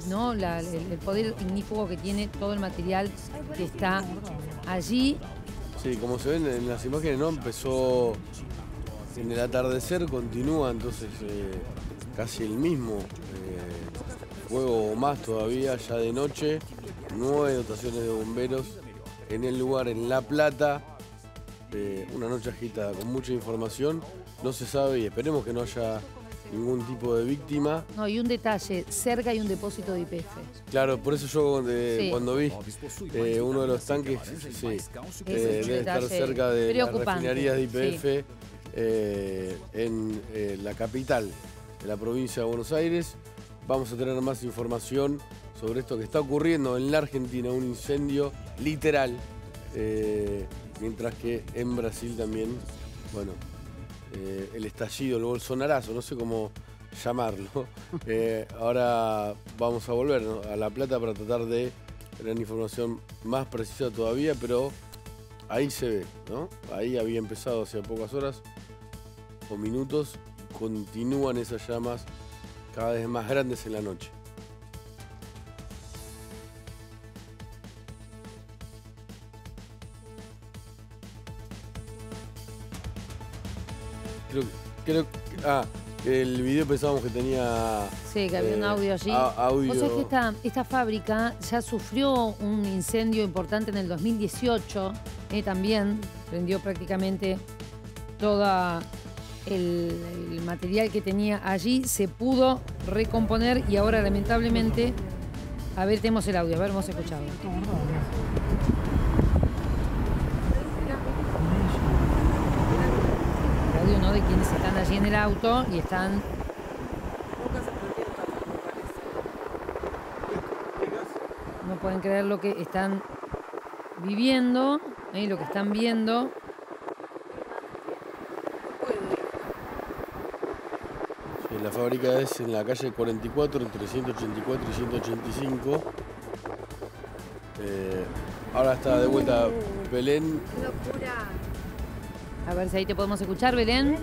¿no? El poder ignífugo que tiene todo el material que está allí. Sí, como se ven en las imágenes, ¿no? Empezó en el atardecer, continúa entonces casi el mismo fuego o más todavía, ya de noche. 9 dotaciones de bomberos en el lugar, en La Plata. Una noche agitada con mucha información. No se sabe y esperemos que no haya ningún tipo de víctima. No, y un detalle, cerca hay un depósito de YPF. Claro, por eso yo cuando vi uno de los tanques, debe estar cerca de las refinerías de YPF en la capital de la provincia de Buenos Aires. Vamos a tener más información sobre esto que está ocurriendo en la Argentina, un incendio literal, mientras que en Brasil también, bueno, el estallido, el bolsonarazo, no sé cómo llamarlo. Ahora vamos a volver, ¿no?, a La Plata para tratar de tener información más precisa todavía, pero ahí se ve, ¿no? Ahí había empezado hace pocas horas o minutos, continúan esas llamas cada vez más grandes en la noche. Creo que el video pensábamos que tenía... Sí, que había un audio allí. Audio. O sea que esta fábrica ya sufrió un incendio importante en el 2018. También prendió prácticamente todo el material que tenía allí. Se pudo recomponer y ahora lamentablemente... A ver, tenemos el audio, a ver, hemos escuchado. ¿no?, de quienes están allí en el auto y están... No pueden creer lo que están viviendo, lo que están viendo. Sí, la fábrica es en la calle 44, entre 184 y 185. Ahora está de vuelta Belén. A ver si ahí te podemos escuchar, Belén.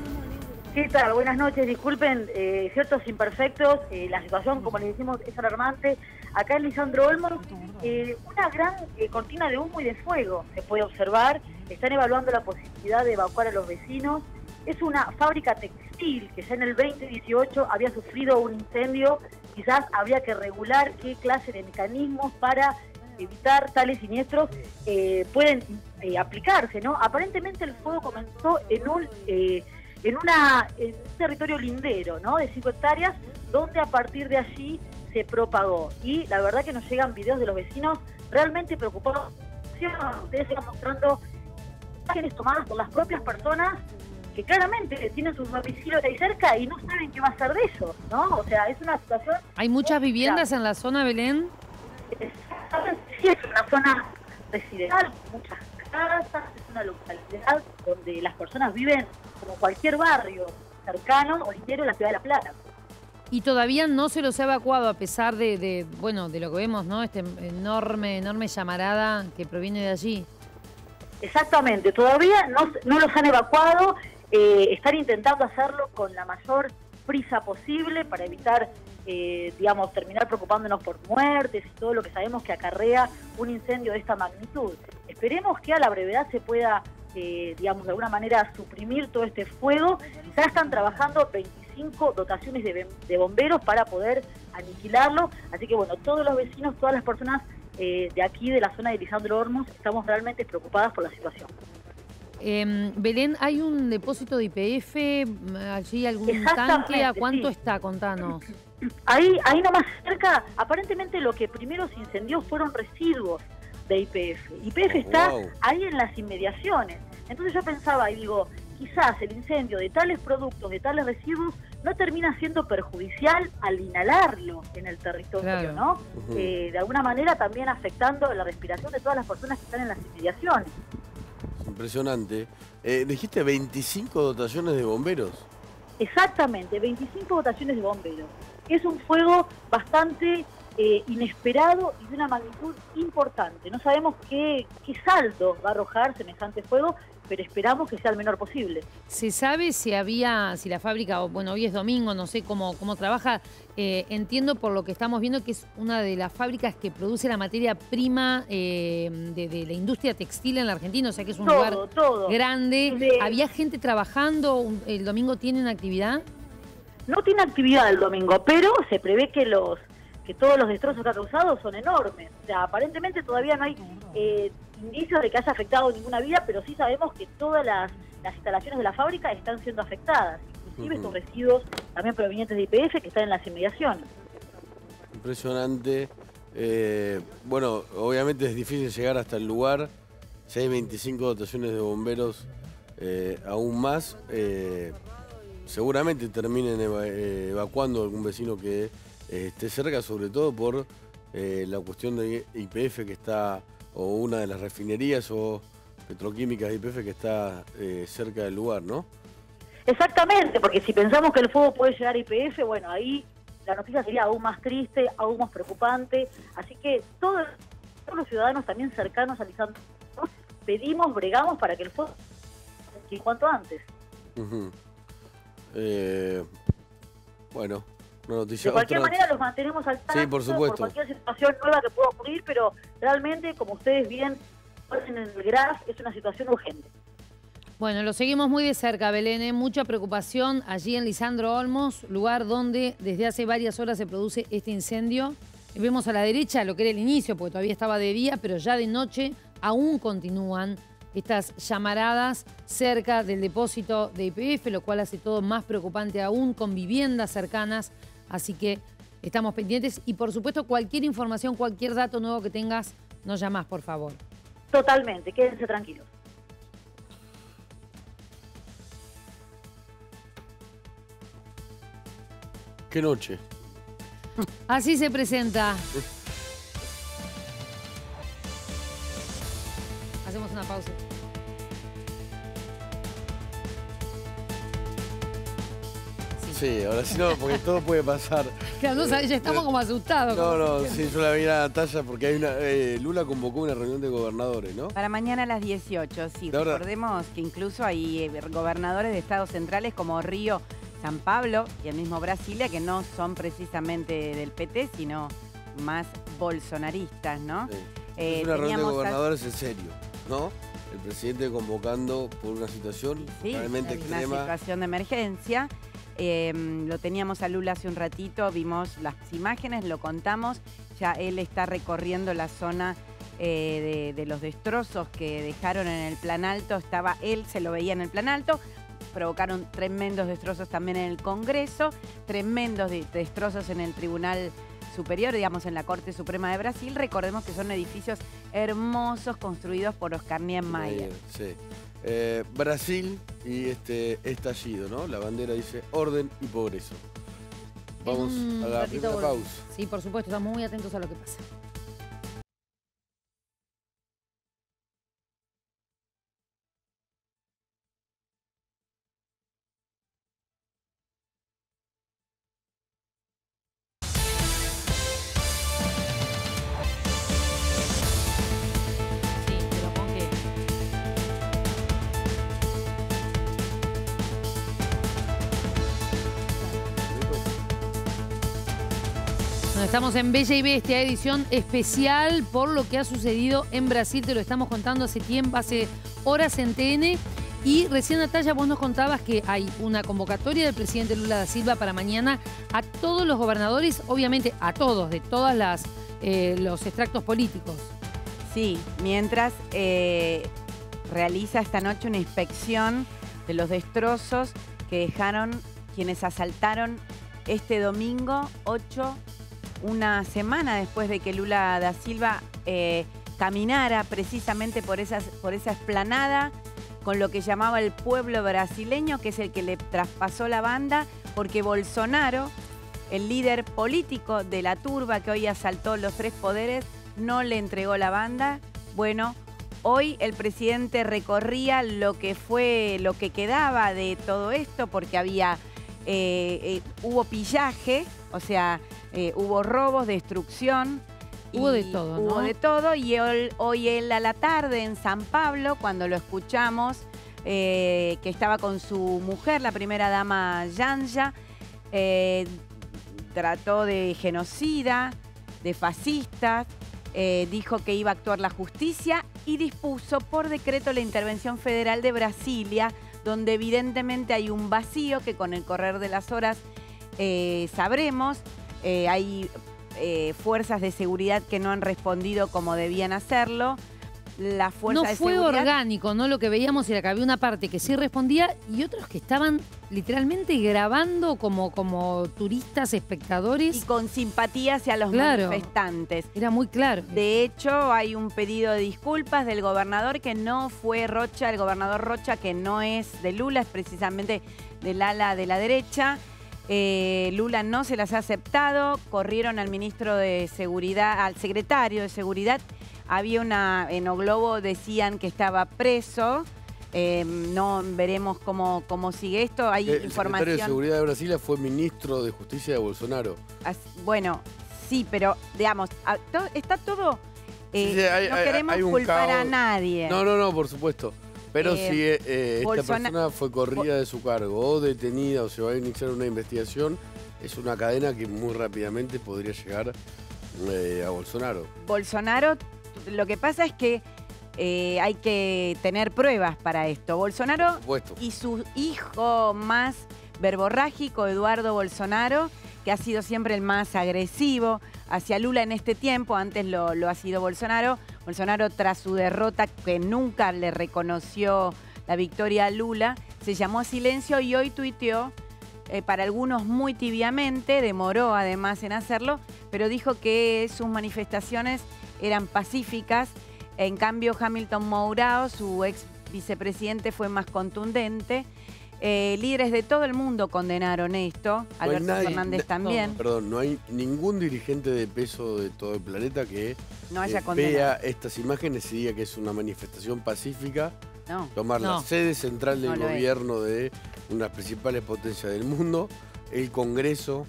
¿Qué tal? Buenas noches. Disculpen ciertos imperfectos. La situación, como les decimos, es alarmante. Acá en Lisandro Olmos, una gran cortina de humo y de fuego se puede observar. Están evaluando la posibilidad de evacuar a los vecinos. Es una fábrica textil que ya en el 2018 había sufrido un incendio. Quizás habría que regular qué clase de mecanismos para evitar tales siniestros pueden aplicarse, ¿no? Aparentemente el fuego comenzó en un territorio lindero, ¿no?, de 5 hectáreas, donde a partir de allí se propagó. Y la verdad que nos llegan videos de los vecinos realmente preocupados. Ustedes están mostrando imágenes tomadas por las propias personas que claramente tienen sus domicilios ahí cerca y no saben qué va a ser de eso, ¿no? O sea, es una situación... ¿Hay muchas viviendas en la zona, Belén? Sí, es una zona residencial, muchas casas, es una localidad donde las personas viven como cualquier barrio, cercano, originario de la ciudad de La Plata. Y todavía no se los ha evacuado a pesar de lo que vemos, ¿no? Este enorme llamarada que proviene de allí. Exactamente, todavía no los han evacuado, están intentando hacerlo con la mayor prisa posible para evitar, digamos, terminar preocupándonos por muertes y todo lo que sabemos que acarrea un incendio de esta magnitud. Esperemos que a la brevedad se pueda, digamos, de alguna manera suprimir todo este fuego. Ya están trabajando 25 dotaciones de bomberos para poder aniquilarlo, así que bueno, todos los vecinos, todas las personas de aquí, de la zona de Lisandro Hormos, estamos realmente preocupadas por la situación. Belén, ¿hay un depósito de YPF, allí algún tanque? ¿A cuánto está? Contanos. Ahí nomás cerca, aparentemente lo que primero se incendió fueron residuos de YPF. YPF está ahí en las inmediaciones. Entonces yo pensaba y digo, quizás el incendio de tales productos, de tales residuos, no termina siendo perjudicial al inhalarlo en el territorio, claro, ¿no? De alguna manera también afectando la respiración de todas las personas que están en las inmediaciones. Impresionante. Dijiste 25 dotaciones de bomberos. Exactamente, 25 dotaciones de bomberos. Es un fuego bastante inesperado y de una magnitud importante. No sabemos qué saldo va a arrojar semejante fuego, pero esperamos que sea el menor posible. ¿Se sabe si la fábrica, bueno, hoy es domingo, no sé cómo trabaja? Entiendo por lo que estamos viendo que es una de las fábricas que produce la materia prima de la industria textil en la Argentina, o sea que es un lugar grande. ¿Había gente trabajando? ¿El domingo tienen actividad? No tiene actividad el domingo, pero se prevé que todos los destrozos que ha causado son enormes. O sea, aparentemente todavía no hay indicios de que haya afectado ninguna vida, pero sí sabemos que todas las instalaciones de la fábrica están siendo afectadas, inclusive estos residuos también provenientes de YPF que están en las inmediaciones. Impresionante. Bueno, obviamente es difícil llegar hasta el lugar. Si hay 25 dotaciones de bomberos, aún más, seguramente terminen evacuando a algún vecino que esté cerca, sobre todo por la cuestión de YPF que está, o una de las refinerías o petroquímicas de YPF que está cerca del lugar, ¿no? Exactamente, porque si pensamos que el fuego puede llegar a YPF, bueno, ahí la noticia sería aún más triste, aún más preocupante. Así que todos los ciudadanos también cercanos a Lisandro pedimos, bregamos para que el fuego y cuanto antes. Bueno, una noticia. De cualquier manera los mantenemos al tanto, sí, por supuesto, por cualquier situación nueva que pueda ocurrir, pero realmente, como ustedes bien ponen en el graph, es una situación urgente. Bueno, lo seguimos muy de cerca, Belén, mucha preocupación allí en Lisandro Olmos, lugar donde desde hace varias horas se produce este incendio. Vemos a la derecha lo que era el inicio, porque todavía estaba de día, pero ya de noche aún continúan estas llamaradas cerca del depósito de YPF, lo cual hace todo más preocupante aún, con viviendas cercanas. Así que estamos pendientes y, por supuesto, cualquier información, cualquier dato nuevo que tengas, nos llamás, por favor. Totalmente, quédense tranquilos. ¿Qué noche? Así se presenta. Hacemos una pausa. Sí, ahora sí no, porque todo puede pasar. Claro, no sabes, ya estamos como asustados. No, sí, yo la vi a Natalia porque hay Lula convocó una reunión de gobernadores, ¿no? Para mañana a las 18, sí. Recordemos que incluso hay gobernadores de estados centrales como Río, San Pablo y el mismo Brasilia, que no son precisamente del PT, sino más bolsonaristas, ¿no? Sí. Es una reunión de gobernadores en serio, ¿no? El presidente convocando por una situación realmente extrema. Una situación de emergencia. Lo teníamos a Lula hace un ratito, vimos las imágenes, lo contamos. Ya él está recorriendo la zona de los destrozos que dejaron en el Plan Alto. Él se lo veía en el Plan Alto. Provocaron tremendos destrozos también en el Congreso, tremendos destrozos en el Tribunal Superior, digamos en la Corte Suprema de Brasil. Recordemos que son edificios hermosos construidos por Oscar Niemeyer. Sí. Brasil y este estallido, ¿no? La bandera dice orden y progreso. Vamos a la primera pausa. Sí, por supuesto, estamos muy atentos a lo que pasa. Bueno, estamos en Bella y Bestia, edición especial por lo que ha sucedido en Brasil. Te lo estamos contando hace tiempo, hace horas en TN. Y recién, Natalia, vos nos contabas que hay una convocatoria del presidente Lula da Silva para mañana a todos los gobernadores, obviamente a todos, de todas los extractos políticos. Sí, mientras realiza esta noche una inspección de los destrozos que dejaron quienes asaltaron este domingo 8, una semana después de que Lula da Silva caminara precisamente por esa explanada con lo que llamaba el pueblo brasileño, que es el que le traspasó la banda, porque Bolsonaro, el líder político de la turba que hoy asaltó los 3 poderes, no le entregó la banda. Bueno, hoy el presidente recorría lo que quedaba de todo esto, porque hubo pillaje, o sea, hubo robos, destrucción. Hubo de todo, ¿no? Hubo de todo, y hoy él a la tarde en San Pablo, cuando lo escuchamos, que estaba con su mujer, la primera dama Janja, trató de genocida, de fascistas, dijo que iba a actuar la justicia y dispuso por decreto la intervención federal de Brasilia, donde evidentemente hay un vacío que con el correr de las horas sabremos. Hay fuerzas de seguridad que no han respondido como debían hacerlo. La fuerza no de fue seguridad... orgánico, ¿no? Lo que veíamos era que había una parte que sí respondía y otros que estaban literalmente grabando como turistas, espectadores. Y con simpatía hacia los manifestantes. Era muy claro. De hecho, hay un pedido de disculpas del gobernador, que no fue Rocha, el gobernador Rocha, que no es de Lula, es precisamente del ala de la derecha. Lula no se las ha aceptado, corrieron al ministro de Seguridad, al secretario de Seguridad. Había en O Globo decían que estaba preso. No veremos cómo sigue esto. Hay el información. El secretario de Seguridad de Brasilia fue ministro de Justicia de Bolsonaro. Bueno, sí, pero digamos, está todo... Sí, no queremos culpar a nadie. No, por supuesto. Pero si esta persona fue corrida de su cargo o detenida o se va a iniciar una investigación, es una cadena que muy rápidamente podría llegar a Bolsonaro. Bolsonaro, lo que pasa es que hay que tener pruebas para esto. Bolsonaro y su hijo más verborrágico, Eduardo Bolsonaro, que ha sido siempre el más agresivo hacia Lula en este tiempo, antes lo ha sido Bolsonaro. Bolsonaro, tras su derrota, que nunca le reconoció la victoria a Lula, se llamó a silencio y hoy tuiteó, para algunos muy tibiamente, demoró además en hacerlo, pero dijo que sus manifestaciones eran pacíficas. En cambio, Hamilton Mourão, su ex vicepresidente, fue más contundente. Líderes de todo el mundo condenaron esto, Alberto Fernández también. Perdón, no hay ningún dirigente de peso de todo el planeta que no haya condenado. Vea estas imágenes y diga que es una manifestación pacífica. Tomar la sede central del gobierno de una de las principales potencias del mundo, el Congreso,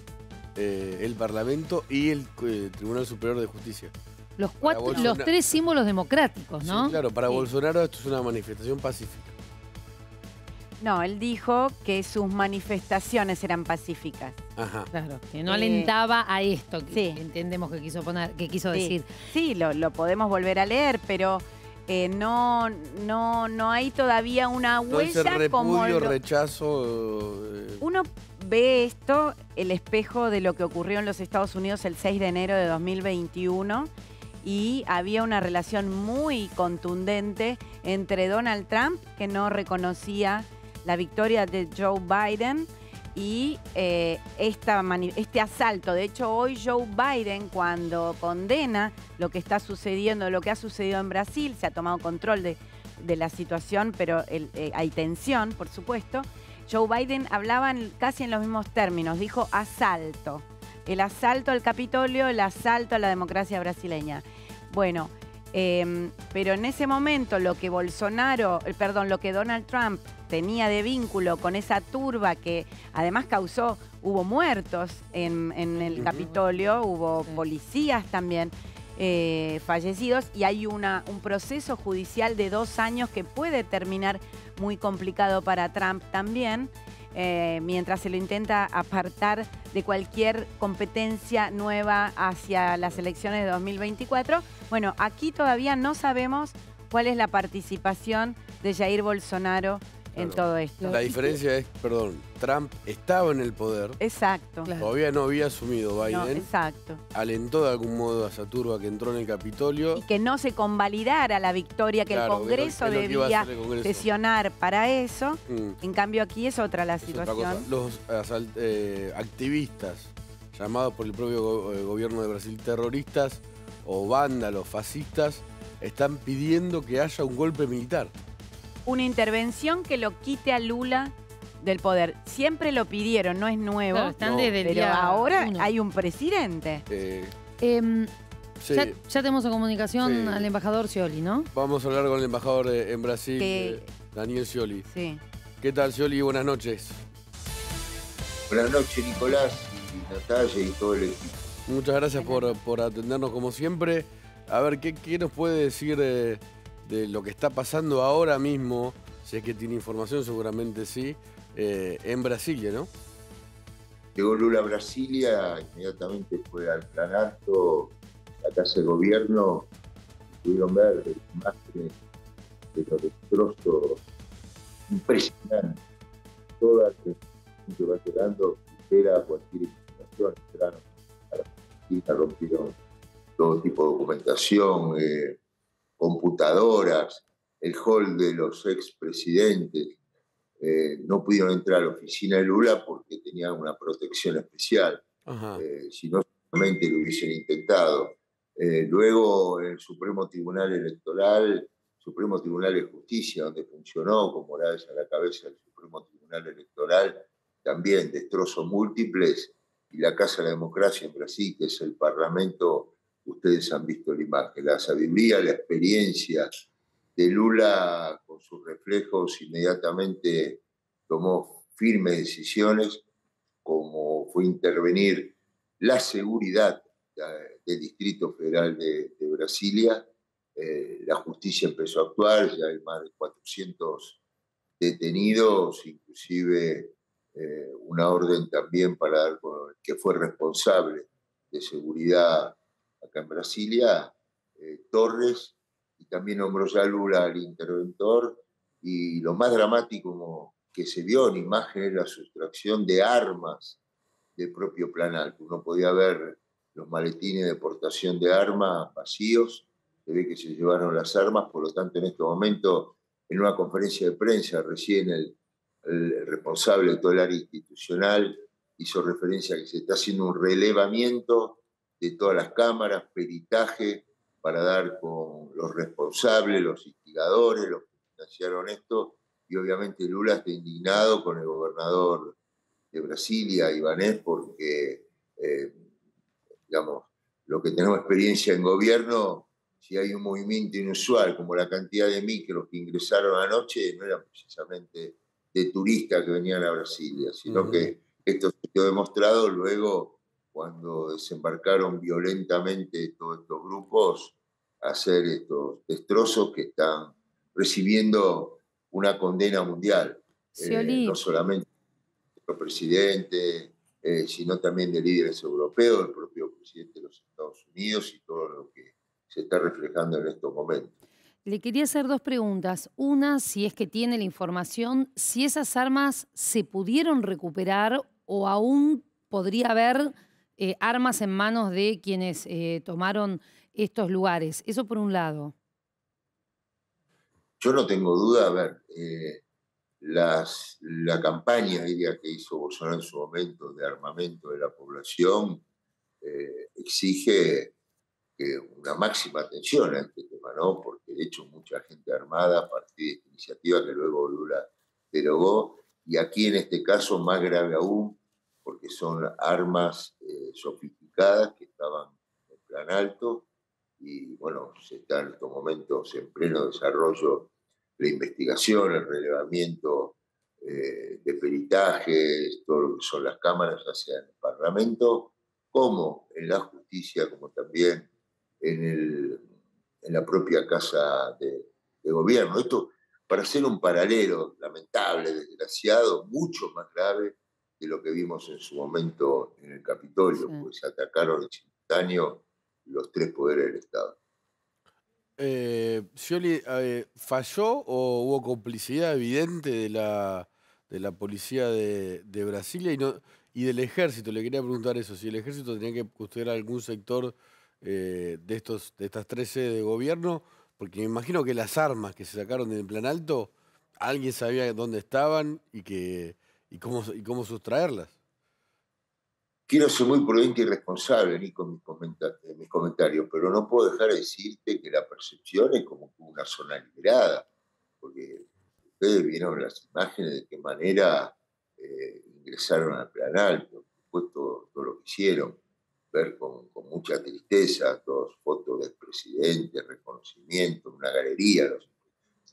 el Parlamento y el Tribunal Superior de Justicia. Los 3 símbolos democráticos, ¿no? Sí, claro, para Bolsonaro esto es una manifestación pacífica. No, él dijo que sus manifestaciones eran pacíficas. Ajá. Claro, que no alentaba a esto que entendemos que quiso decir. Sí, lo podemos volver a leer, pero no hay todavía una huella como rechazo. Uno ve esto, el espejo de lo que ocurrió en los Estados Unidos el 6 de enero de 2021, y había una relación muy contundente entre Donald Trump, que no reconocía la victoria de Joe Biden, y este asalto. De hecho, hoy Joe Biden, cuando condena lo que está sucediendo, lo que ha sucedido en Brasil, se ha tomado control de la situación, pero hay tensión, por supuesto. Joe Biden hablaba casi en los mismos términos, dijo asalto. El asalto al Capitolio, el asalto a la democracia brasileña. Bueno, pero en ese momento lo que Donald Trump tenía de vínculo con esa turba que además hubo muertos en el Capitolio, hubo policías también fallecidos, y hay un proceso judicial de 2 años que puede terminar muy complicado para Trump también. mientras se lo intenta apartar de cualquier competencia nueva hacia las elecciones de 2024. Bueno, aquí todavía no sabemos cuál es la participación de Jair Bolsonaro en todo esto. La diferencia es, perdón, Trump estaba en el poder. Exacto. Todavía no había asumido Biden. No, exacto. Alentó de algún modo a esa turba que entró en el Capitolio. Y que no se convalidara la victoria, que el Congreso debía sesionar para eso. En cambio aquí es otra la situación. Los activistas, llamados por el propio gobierno de Brasil terroristas o vándalos fascistas, están pidiendo que haya un golpe militar. Una intervención que lo quite a Lula del poder. Siempre lo pidieron, no es nuevo. Claro, están desde el pero día ahora 1. hay un presidente. Sí. Ya tenemos en comunicación al embajador Scioli, ¿no? Vamos a hablar con el embajador en Brasil, Daniel Scioli. Sí. ¿Qué tal, Scioli? Buenas noches. Buenas noches, Nicolás y Natalia y todo el equipo. Muchas gracias por atendernos como siempre. A ver, ¿qué nos puede decir de lo que está pasando ahora mismo? Si es que tiene información, seguramente sí, en Brasilia, ¿no? Llegó Lula a Brasilia, inmediatamente fue al Planalto, la Casa de Gobierno, pudieron ver imágenes de los destrozos impresionantes. Toda la gente que va llegando supera cualquier imaginación. Entraron a la Argentina, rompieron todo tipo de documentación, computadoras, el hall de los expresidentes. No pudieron entrar a la oficina de Lula porque tenían una protección especial. Si no, solamente lo hubiesen intentado. Luego, el Supremo Tribunal Electoral, Supremo Tribunal de Justicia, donde funcionó con Morales a la cabeza del Supremo Tribunal Electoral, también destrozos múltiples. Y la Casa de la Democracia en Brasil, que es el Parlamento, ustedes han visto la imagen, la sabiduría, la experiencia de Lula con sus reflejos inmediatamente tomó firmes decisiones, como fue intervenir la seguridad del Distrito Federal de Brasilia. La justicia empezó a actuar, ya hay más de 400 detenidos, inclusive una orden también para dar con el que fue responsable de seguridad acá en Brasilia, Torres, y también nombró ya Lula al interventor. Y lo más dramático que se vio en imagen es la sustracción de armas del propio Planalto. Uno podía ver los maletines de portación de armas vacíos, se ve que se llevaron las armas. Por lo tanto, en este momento, en una conferencia de prensa, recién el responsable de todo el área institucional hizo referencia a que se está haciendo un relevamiento de todas las cámaras, peritaje, para dar con los responsables, los instigadores, los que financiaron esto. Y obviamente Lula está indignado con el gobernador de Brasilia, Ibanez, porque, digamos, lo que tenemos experiencia en gobierno, si hay un movimiento inusual, como la cantidad de micros que ingresaron anoche, no eran precisamente de turistas que venían a Brasilia, sino que esto se quedó demostrado luego cuando desembarcaron violentamente todos estos grupos a hacer estos destrozos que están recibiendo una condena mundial. No solamente del presidente, sino también de líderes europeos, el propio presidente de los Estados Unidos y todo lo que se está reflejando en estos momentos. Le quería hacer dos preguntas. Una, si es que tiene la información, si esas armas se pudieron recuperar o aún podría haber armas en manos de quienes tomaron estos lugares. Eso por un lado. Yo no tengo duda, a ver, la campaña, diría, que hizo Bolsonaro en su momento de armamento de la población exige una máxima atención a este tema, ¿no? Porque de hecho mucha gente armada a partir de esta iniciativa que luego Lula derogó, y aquí en este caso más grave aún, porque son armas sofisticadas que estaban en Planalto, y bueno, se está en estos momentos en pleno desarrollo la investigación, el relevamiento de peritajes, todo lo que son las cámaras, ya sea en el Parlamento, como en la justicia, como también en la propia Casa de Gobierno. Esto para hacer un paralelo lamentable, desgraciado, mucho más grave de lo que vimos en su momento en el Capitolio, pues se atacaron en simultáneo los tres poderes del Estado. Scioli, ¿falló o hubo complicidad evidente de la policía de Brasilia y del ejército? Le quería preguntar eso, si el ejército tenía que custodiar algún sector de estas 3 sedes de gobierno, porque me imagino que las armas que se sacaron del Planalto, alguien sabía dónde estaban y cómo sustraerlas. Quiero ser muy prudente y responsable, Nico, en mis comentarios, pero no puedo dejar de decirte que la percepción es como una zona liberada, porque ustedes vieron las imágenes de qué manera ingresaron al Planalto, después todo lo que hicieron, ver con mucha tristeza, todas fotos del presidente, reconocimiento, una galería,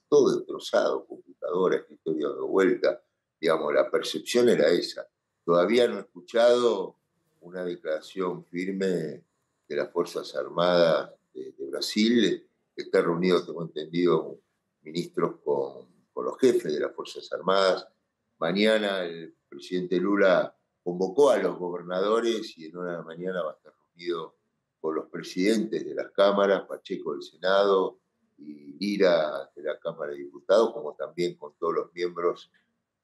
todo destrozado, computadoras, escritorios de vuelta, digamos, la percepción era esa. Todavía no he escuchado una declaración firme de las Fuerzas Armadas de Brasil. Está reunido, tengo entendido, ministros con los jefes de las Fuerzas Armadas. Mañana el presidente Lula convocó a los gobernadores y en una mañana va a estar reunido con los presidentes de las cámaras, Pacheco del Senado y Lira de la Cámara de Diputados, como también con todos los miembros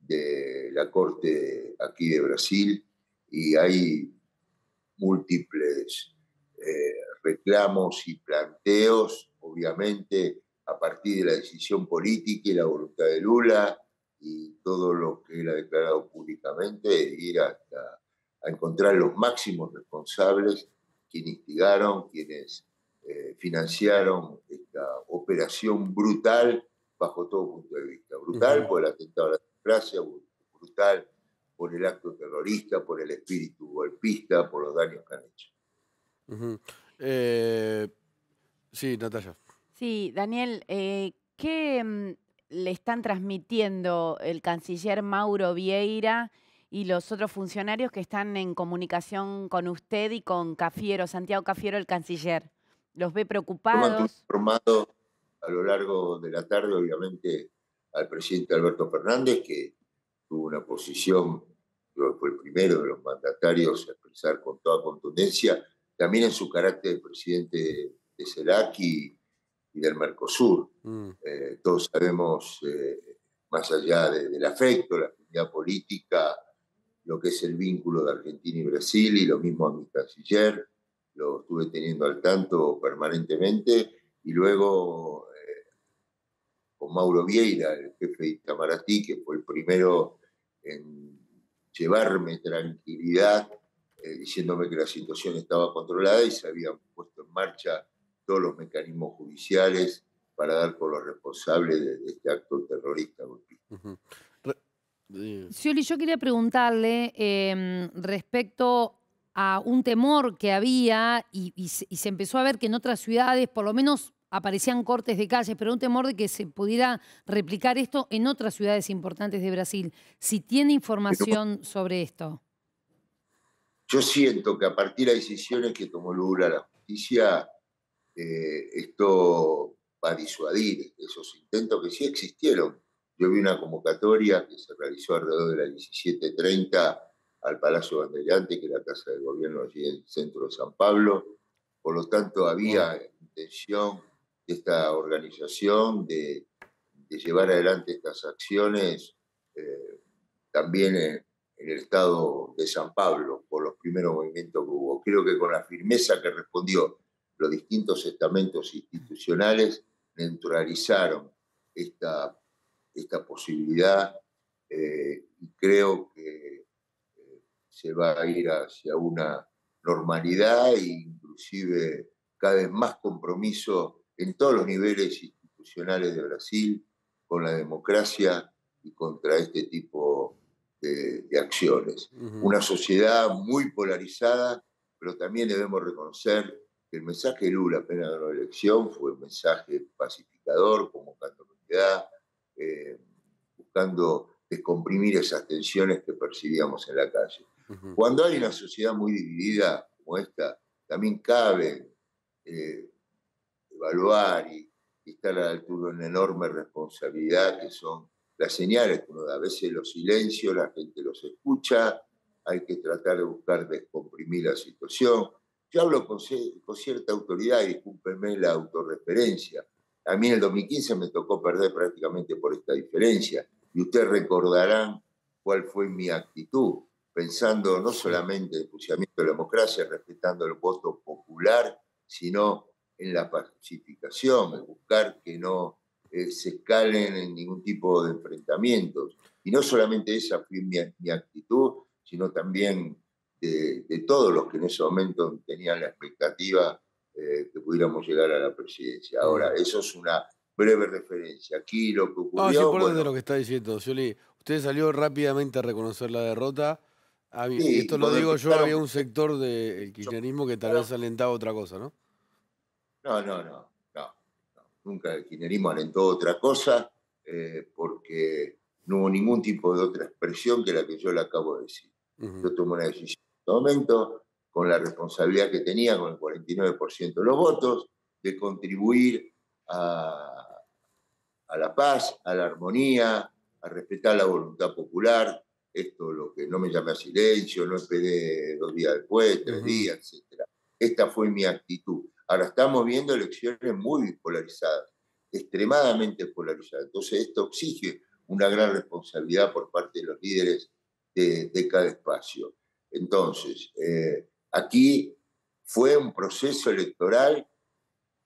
de la Corte aquí de Brasil. Y hay múltiples reclamos y planteos, obviamente, a partir de la decisión política y la voluntad de Lula y todo lo que él ha declarado públicamente, de ir hasta a encontrar los máximos responsables, quienes instigaron, quienes financiaron esta operación brutal bajo todo punto de vista. Brutal por el atentado a la democracia, brutal por el acto terrorista, por el espíritu golpista, por los daños que han hecho. Sí, Natalia. Sí, Daniel, ¿qué le están transmitiendo el canciller Mauro Vieira y los otros funcionarios que están en comunicación con usted y con Cafiero, Santiago Cafiero, el canciller? ¿Los ve preocupados? Informado a lo largo de la tarde, obviamente, al presidente Alberto Fernández, que tuvo una posición, creo que fue el primero de los mandatarios a expresar con toda contundencia, también en su carácter de presidente de CELAC y del Mercosur. Todos sabemos, más allá del afecto, la afinidad política, lo que es el vínculo de Argentina y Brasil, y lo mismo a mi canciller, lo estuve teniendo al tanto permanentemente, y luego con Mauro Vieira, el jefe de Itamaraty, que fue el primero en llevarme tranquilidad, diciéndome que la situación estaba controlada y se habían puesto en marcha todos los mecanismos judiciales para dar con los responsables de este acto terrorista. Scioli, yo quería preguntarle respecto a un temor que había y se empezó a ver que en otras ciudades por lo menos aparecían cortes de calles, pero un temor de que se pudiera replicar esto en otras ciudades importantes de Brasil. Si tiene información sobre esto. Yo siento que a partir de las decisiones que tomó Lula, la justicia, esto va a disuadir esos intentos que sí existieron. Yo vi una convocatoria que se realizó alrededor de las 17:30 al Palacio Bandeirantes, que es la casa de gobierno allí en el centro de San Pablo. Por lo tanto, había intención de esta organización de llevar adelante estas acciones también en el estado de San Pablo, por los primeros movimientos que hubo. Creo que con la firmeza que respondió los distintos estamentos institucionales, neutralizaron esta posibilidad y creo que se va a ir hacia una normalidad e inclusive cada vez más compromiso en todos los niveles institucionales de Brasil con la democracia y contra este tipo de acciones. Una sociedad muy polarizada, pero también debemos reconocer que el mensaje de Lula apenas de la elección fue un mensaje pacificador, convocando unidad, buscando descomprimir esas tensiones que percibíamos en la calle. Cuando hay una sociedad muy dividida como esta, también cabe evaluar y tomar decisiones, y estar a la altura de una enorme responsabilidad, que son las señales que uno da. A veces los silencios, la gente los escucha, hay que tratar de buscar descomprimir la situación. Yo hablo con cierta autoridad, y discúlpenme la autorreferencia. A mí en el 2015 me tocó perder prácticamente por esta diferencia, y ustedes recordarán cuál fue mi actitud, pensando no solamente en el funcionamiento de la democracia, respetando el voto popular, sino en la pacificación, en buscar que no se escalen en ningún tipo de enfrentamientos. Y no solamente esa fue mi actitud, sino también de todos los que en ese momento tenían la expectativa que pudiéramos llegar a la presidencia. Ahora, eso es una breve referencia. Aquí lo que ocurrió... No, es importante lo que está diciendo, Scioli. Usted salió rápidamente a reconocer la derrota. Sí, esto lo digo yo, había un sector del kirchnerismo que tal vez alentaba otra cosa, ¿no? No. Nunca el kirchnerismo alentó otra cosa, porque no hubo ningún tipo de otra expresión que la que yo le acabo de decir. Yo tomé una decisión en este momento, con la responsabilidad que tenía, con el 49% de los votos, de contribuir a la paz, a la armonía, a respetar la voluntad popular. Esto lo que no me llamé a silencio, no esperé 2 días después, 3 días, etc. Esta fue mi actitud. Ahora estamos viendo elecciones muy polarizadas, extremadamente polarizadas. Entonces esto exige una gran responsabilidad por parte de los líderes de cada espacio. Entonces, aquí fue un proceso electoral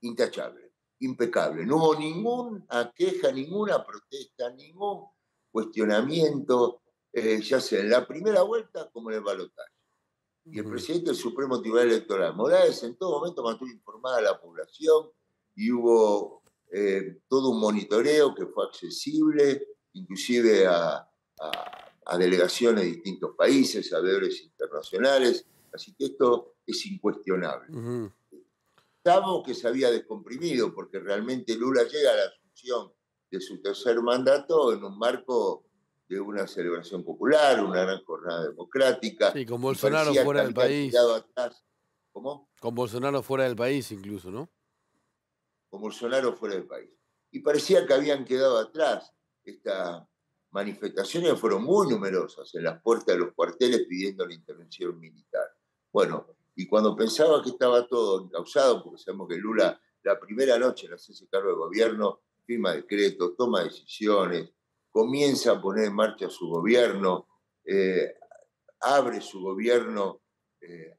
intachable, impecable. No hubo ninguna queja, ninguna protesta, ningún cuestionamiento, ya sea en la primera vuelta como en el balotaje. Y el presidente del Supremo Tribunal Electoral, Morales, en todo momento mantuvo informada a la población, y hubo todo un monitoreo que fue accesible, inclusive a delegaciones de distintos países, a deberes internacionales. Así que esto es incuestionable. Sabemos que se había descomprimido, porque realmente Lula llega a la asunción de su tercer mandato en un marco de una celebración popular, una gran jornada democrática. Sí, con Bolsonaro fuera del país. ¿Cómo? Con Bolsonaro fuera del país incluso, ¿no? Con Bolsonaro fuera del país. Y parecía que habían quedado atrás. Estas manifestaciones fueron muy numerosas en las puertas de los cuarteles pidiendo la intervención militar. Bueno, y cuando pensaba que estaba todo encauzado, porque sabemos que Lula la primera noche en hacerse cargo de gobierno firma decretos, toma decisiones, comienza a poner en marcha su gobierno, abre su gobierno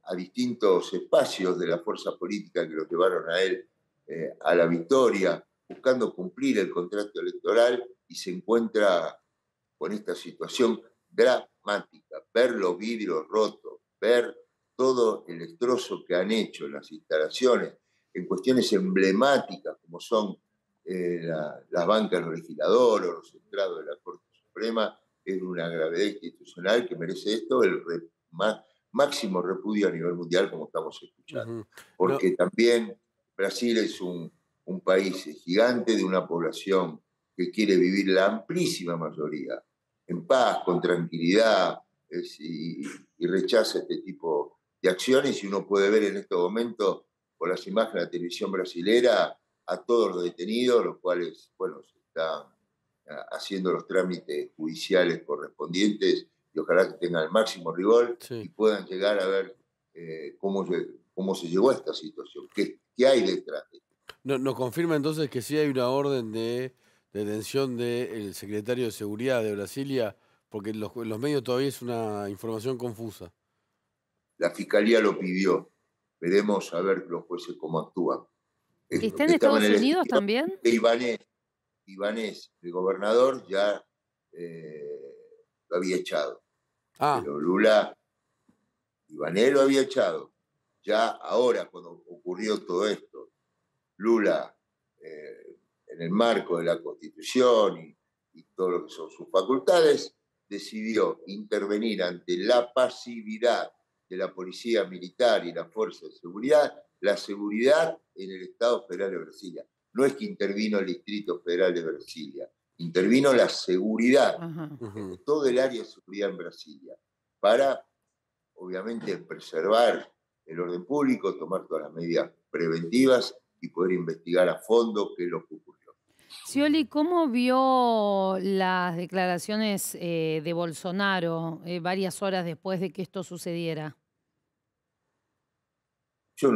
a distintos espacios de la fuerza política que lo llevaron a él a la victoria, buscando cumplir el contrato electoral, y se encuentra con esta situación dramática. Ver los vidrios rotos, ver todo el destrozo que han hecho en las instalaciones, en cuestiones emblemáticas como son las bancas de los legisladores, los estrados de la Corte Suprema, es una gravedad institucional que merece esto el máximo repudio a nivel mundial, como estamos escuchando. Porque también Brasil es un país gigante, de una población que quiere vivir, la amplísima mayoría, en paz, con tranquilidad, y rechaza este tipo de acciones. Y uno puede ver en este momento, por las imágenes de la televisión brasilera, a todos los detenidos, los cuales, bueno, se están haciendo los trámites judiciales correspondientes, y ojalá que tengan el máximo rigor, y puedan llegar a ver cómo se llegó a esta situación, qué hay detrás de esto. Nos confirma entonces que sí hay una orden de detención del secretario de Seguridad de Brasilia, porque en los medios todavía es una información confusa. La Fiscalía lo pidió. Veremos a ver los jueces cómo actúan. ¿Está en Estados Unidos también? Ibanez, el gobernador, ya lo había echado. Pero Lula, Ibanez lo había echado. Ya ahora, cuando ocurrió todo esto, Lula, en el marco de la Constitución y todo lo que son sus facultades, decidió intervenir ante la pasividad de la policía militar y la fuerza de seguridad, la seguridad en el Estado Federal de Brasilia. No es que intervino el Distrito Federal de Brasilia, intervino la seguridad, todo el área de seguridad en Brasilia, para, obviamente, preservar el orden público, tomar todas las medidas preventivas y poder investigar a fondo qué es lo que ocurrió. Scioli, ¿cómo vio las declaraciones de Bolsonaro varias horas después de que esto sucediera? Yo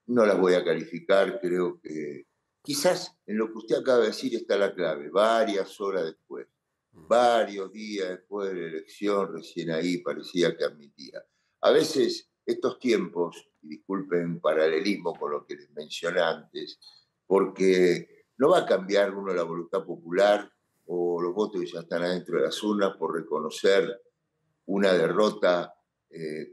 no las voy a calificar, creo que quizás en lo que usted acaba de decir está la clave, varias horas después, varios días después de la elección, recién ahí parecía que admitía. A veces estos tiempos, y disculpen paralelismo con lo que les mencioné antes, porque no va a cambiar uno la voluntad popular o los votos que ya están adentro de las urnas por reconocer una derrota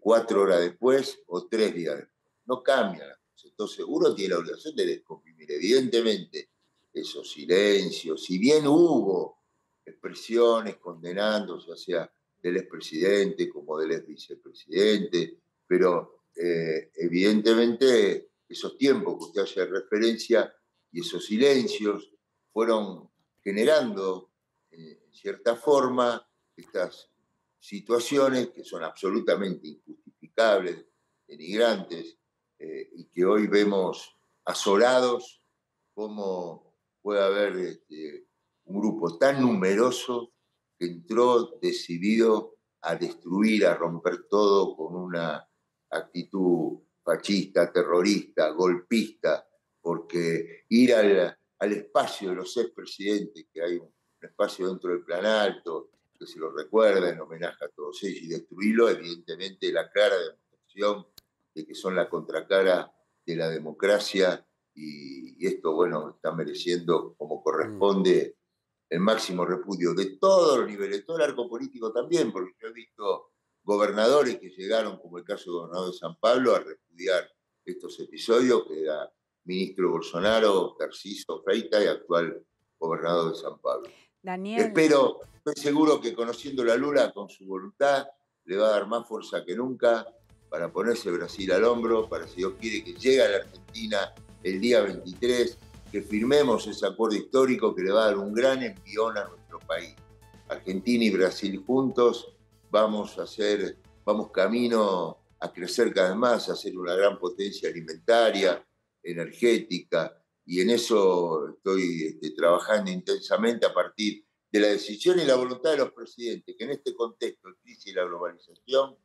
4 horas después o 3 días después. No cambian las cosas. Entonces uno tiene la obligación de descomprimir. Evidentemente, esos silencios, si bien hubo expresiones condenando, ya sea del expresidente como del exvicepresidente, pero evidentemente esos tiempos que usted hace referencia y esos silencios fueron generando, en cierta forma, estas situaciones que son absolutamente injustificables, denigrantes, y que hoy vemos asolados, como puede haber un grupo tan numeroso que entró decidido a destruir, a romper todo con una actitud fascista, terrorista, golpista, porque ir al espacio de los expresidentes, que hay un espacio dentro del Planalto, que se lo recuerda en homenaje a todos ellos, y destruirlo, evidentemente, la clara demostración de que son la contracara de la democracia, y esto, bueno, está mereciendo, como corresponde, el máximo repudio de todos los niveles, de todo el arco político también, porque yo he visto gobernadores que llegaron, como el caso del gobernador de San Pablo, a repudiar estos episodios, que era ministro Bolsonaro, Tarcísio Freitas y actual gobernador de San Pablo. Daniel. Estoy seguro que conociendo a Lula con su voluntad, le va a dar más fuerza que nunca para ponerse Brasil al hombro, para, si Dios quiere, que llegue a la Argentina el día 23, que firmemos ese acuerdo histórico que le va a dar un gran envión a nuestro país. Argentina y Brasil juntos vamos camino a crecer cada vez más, a ser una gran potencia alimentaria, energética, y en eso estoy trabajando intensamente a partir de la decisión y la voluntad de los presidentes, que en este contexto de crisis y la globalización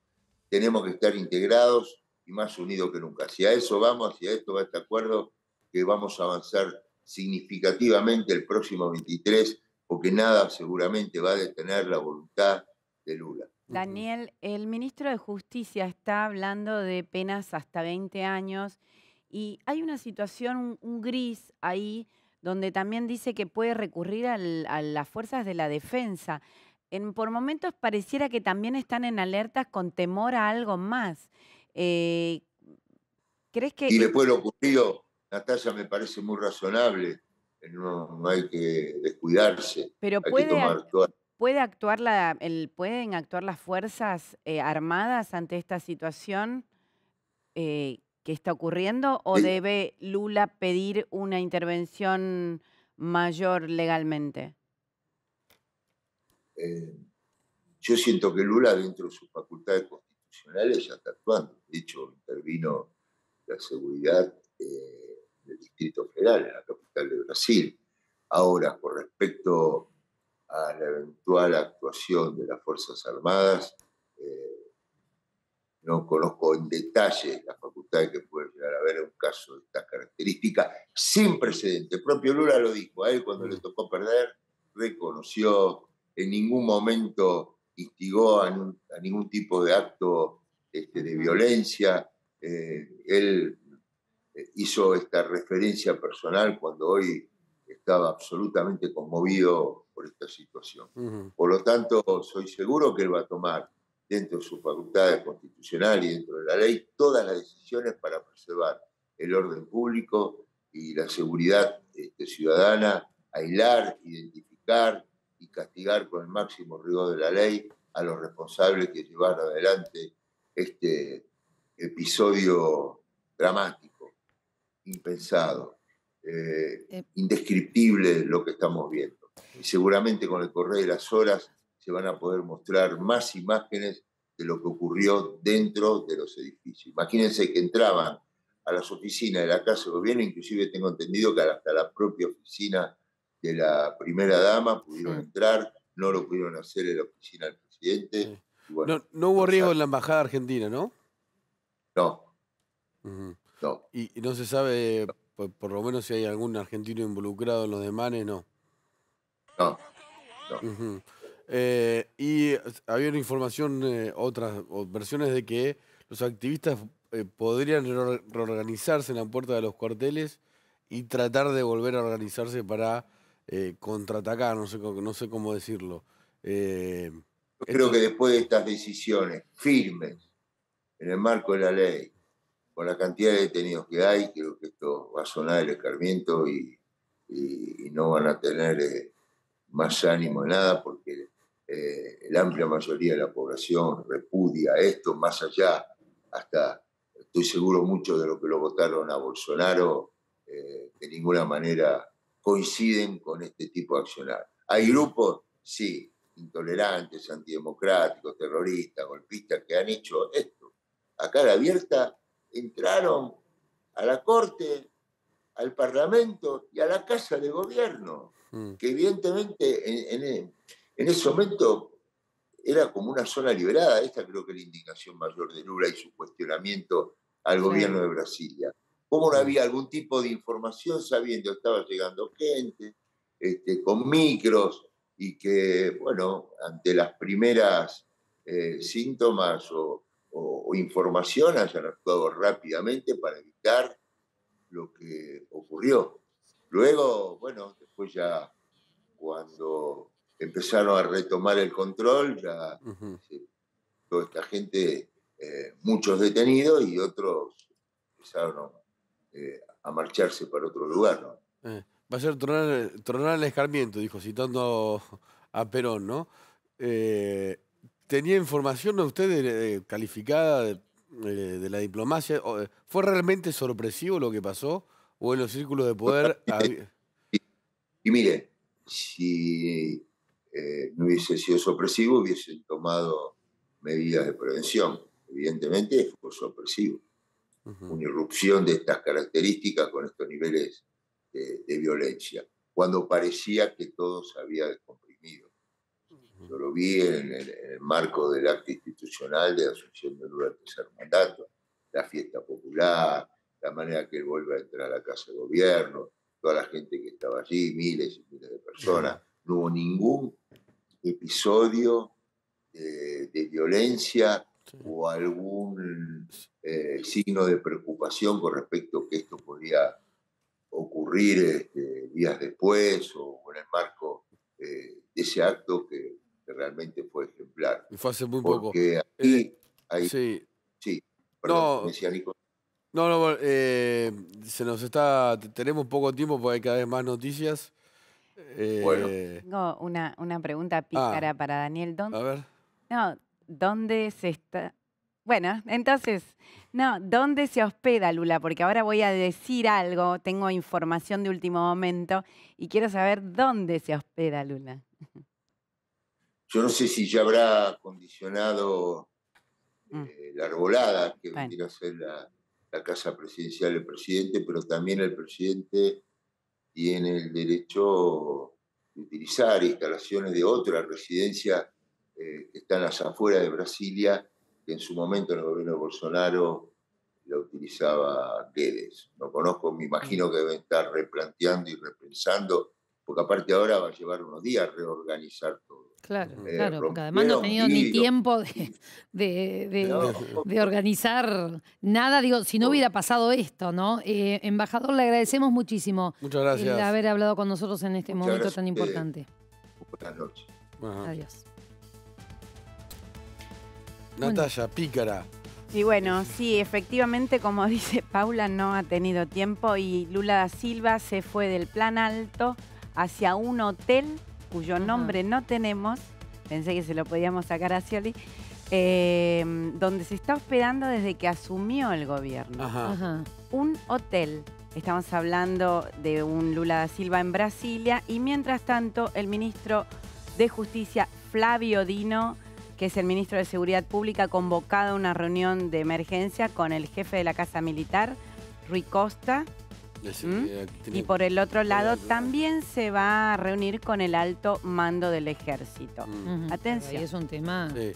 tenemos que estar integrados y más unidos que nunca. Hacia eso vamos, hacia esto va este acuerdo, que vamos a avanzar significativamente el próximo 23, porque nada seguramente va a detener la voluntad de Lula. Daniel, el ministro de Justicia está hablando de penas hasta 20 años y hay una situación, un gris ahí, donde también dice que puede recurrir a las fuerzas de la defensa. Por momentos pareciera que también están en alerta con temor a algo más. ¿Crees que...? Y después lo ocurrido, Natalia, me parece muy razonable. No hay que descuidarse. Pero ¿pueden actuar las fuerzas armadas ante esta situación que está ocurriendo? ¿O debe Lula pedir una intervención mayor legalmente? Yo siento que Lula, dentro de sus facultades constitucionales, ya está actuando. De hecho, intervino la seguridad del Distrito Federal, en la capital de Brasil. Ahora, con respecto a la eventual actuación de las Fuerzas Armadas, no conozco en detalle las facultades que puede llegar a haber en un caso de esta característica, sin precedente. El propio Lula lo dijo, a él cuando le tocó perder, reconoció, en ningún momento instigó a ningún tipo de acto de violencia. Él hizo esta referencia personal cuando hoy estaba absolutamente conmovido por esta situación. Por lo tanto, soy seguro que él va a tomar, dentro de sus facultades constitucionales y dentro de la ley, todas las decisiones para preservar el orden público y la seguridad ciudadana, aislar, identificar y castigar con el máximo rigor de la ley a los responsables que llevaron adelante este episodio dramático, impensado, indescriptible lo que estamos viendo. Y seguramente con el correr de las horas se van a poder mostrar más imágenes de lo que ocurrió dentro de los edificios. Imagínense que entraban a las oficinas de la Casa de Gobierno, inclusive tengo entendido que hasta la propia oficina de la primera dama pudieron entrar, no lo pudieron hacer en la oficina del presidente. Sí. Y bueno, no hubo riesgo en la embajada argentina, ¿no? No. No. Y no se sabe, por lo menos, si hay algún argentino involucrado en los desmanes, ¿no? No. Y había una información, otras versiones de que los activistas podrían reorganizarse en la puerta de los cuarteles y tratar de volver a organizarse para contraatacar, no sé cómo decirlo. Yo creo que después de estas decisiones firmes, en el marco de la ley, con la cantidad de detenidos que hay, creo que esto va a sonar el escarmiento y no van a tener más ánimo de nada, porque la amplia mayoría de la población repudia esto, más allá, hasta estoy seguro muchos de los que lo votaron a Bolsonaro de ninguna manera coinciden con este tipo de accionar. Hay grupos, sí, intolerantes, antidemocráticos, terroristas, golpistas, que han hecho esto. A cara abierta entraron a la Corte, al Parlamento y a la Casa de Gobierno, que evidentemente en ese momento era como una zona liberada. Esta creo que es la indignación mayor de Lula y su cuestionamiento al gobierno de Brasilia. ¿Cómo no había algún tipo de información sabiendo que estaba llegando gente con micros y que, bueno, ante las primeras síntomas o información hayan actuado rápidamente para evitar lo que ocurrió? Luego, bueno, después ya cuando empezaron a retomar el control, ya toda esta gente, muchos detenidos y otros empezaron a marcharse para otro lugar, ¿no? Va a ser tronar el escarmiento, dijo, citando a Perón, ¿no? ¿Tenía información usted calificada de la diplomacia? ¿Fue realmente sorpresivo lo que pasó? ¿O en los círculos de poder había... Y mire, si no hubiese sido sorpresivo, hubiesen tomado medidas de prevención. Evidentemente fue sorpresivo. Una irrupción de estas características con estos niveles de violencia, cuando parecía que todo se había descomprimido. Yo lo vi en el marco del acto institucional de asunción de Lula al tercer mandato, la fiesta popular, la manera que él vuelve a entrar a la Casa de Gobierno, toda la gente que estaba allí, miles y miles de personas. No hubo ningún episodio de violencia o algún signo de preocupación con respecto a que esto podía ocurrir días después o en el marco de ese acto que realmente fue ejemplar. Y fue hace muy poco. Porque ahí sí, perdón, me decía Nico. No, se nos está... Tenemos poco tiempo porque hay cada vez más noticias. Bueno. Tengo una pregunta pícara para Daniel. A ver. No, ¿dónde se está...? Bueno, entonces, ¿dónde se hospeda Lula? Porque ahora voy a decir algo, tengo información de último momento y quiero saber dónde se hospeda Lula. Yo no sé si ya habrá condicionado la arbolada que vendría a ser la casa presidencial del presidente, pero también el presidente tiene el derecho de utilizar instalaciones de otra residencia que están a las afueras de Brasilia, que en su momento en el gobierno de Bolsonaro la utilizaba Guedes. No conozco, me imagino que deben estar replanteando y repensando, porque aparte ahora va a llevar unos días reorganizar todo. Claro, porque además no ha tenido ni tiempo de organizar nada. Digo, si no hubiera pasado esto, ¿no? Embajador, le agradecemos muchísimo. Muchas gracias. El haber hablado con nosotros en este momento tan importante. Buenas noches. Adiós. Natalia, pícara. Y bueno, sí, efectivamente, como dice Paula, no ha tenido tiempo y Lula da Silva se fue del Plan Alto hacia un hotel cuyo nombre no tenemos, pensé que se lo podíamos sacar a Scioli, donde se está hospedando desde que asumió el gobierno. Un hotel. Estamos hablando de un Lula da Silva en Brasilia y mientras tanto el ministro de Justicia, Flavio Dino, que es el ministro de Seguridad Pública, ha convocado una reunión de emergencia con el jefe de la Casa Militar, Rui Costa. Y por el otro lado también se va a reunir con el alto mando del ejército. Atención. Ahí es un tema. Sí.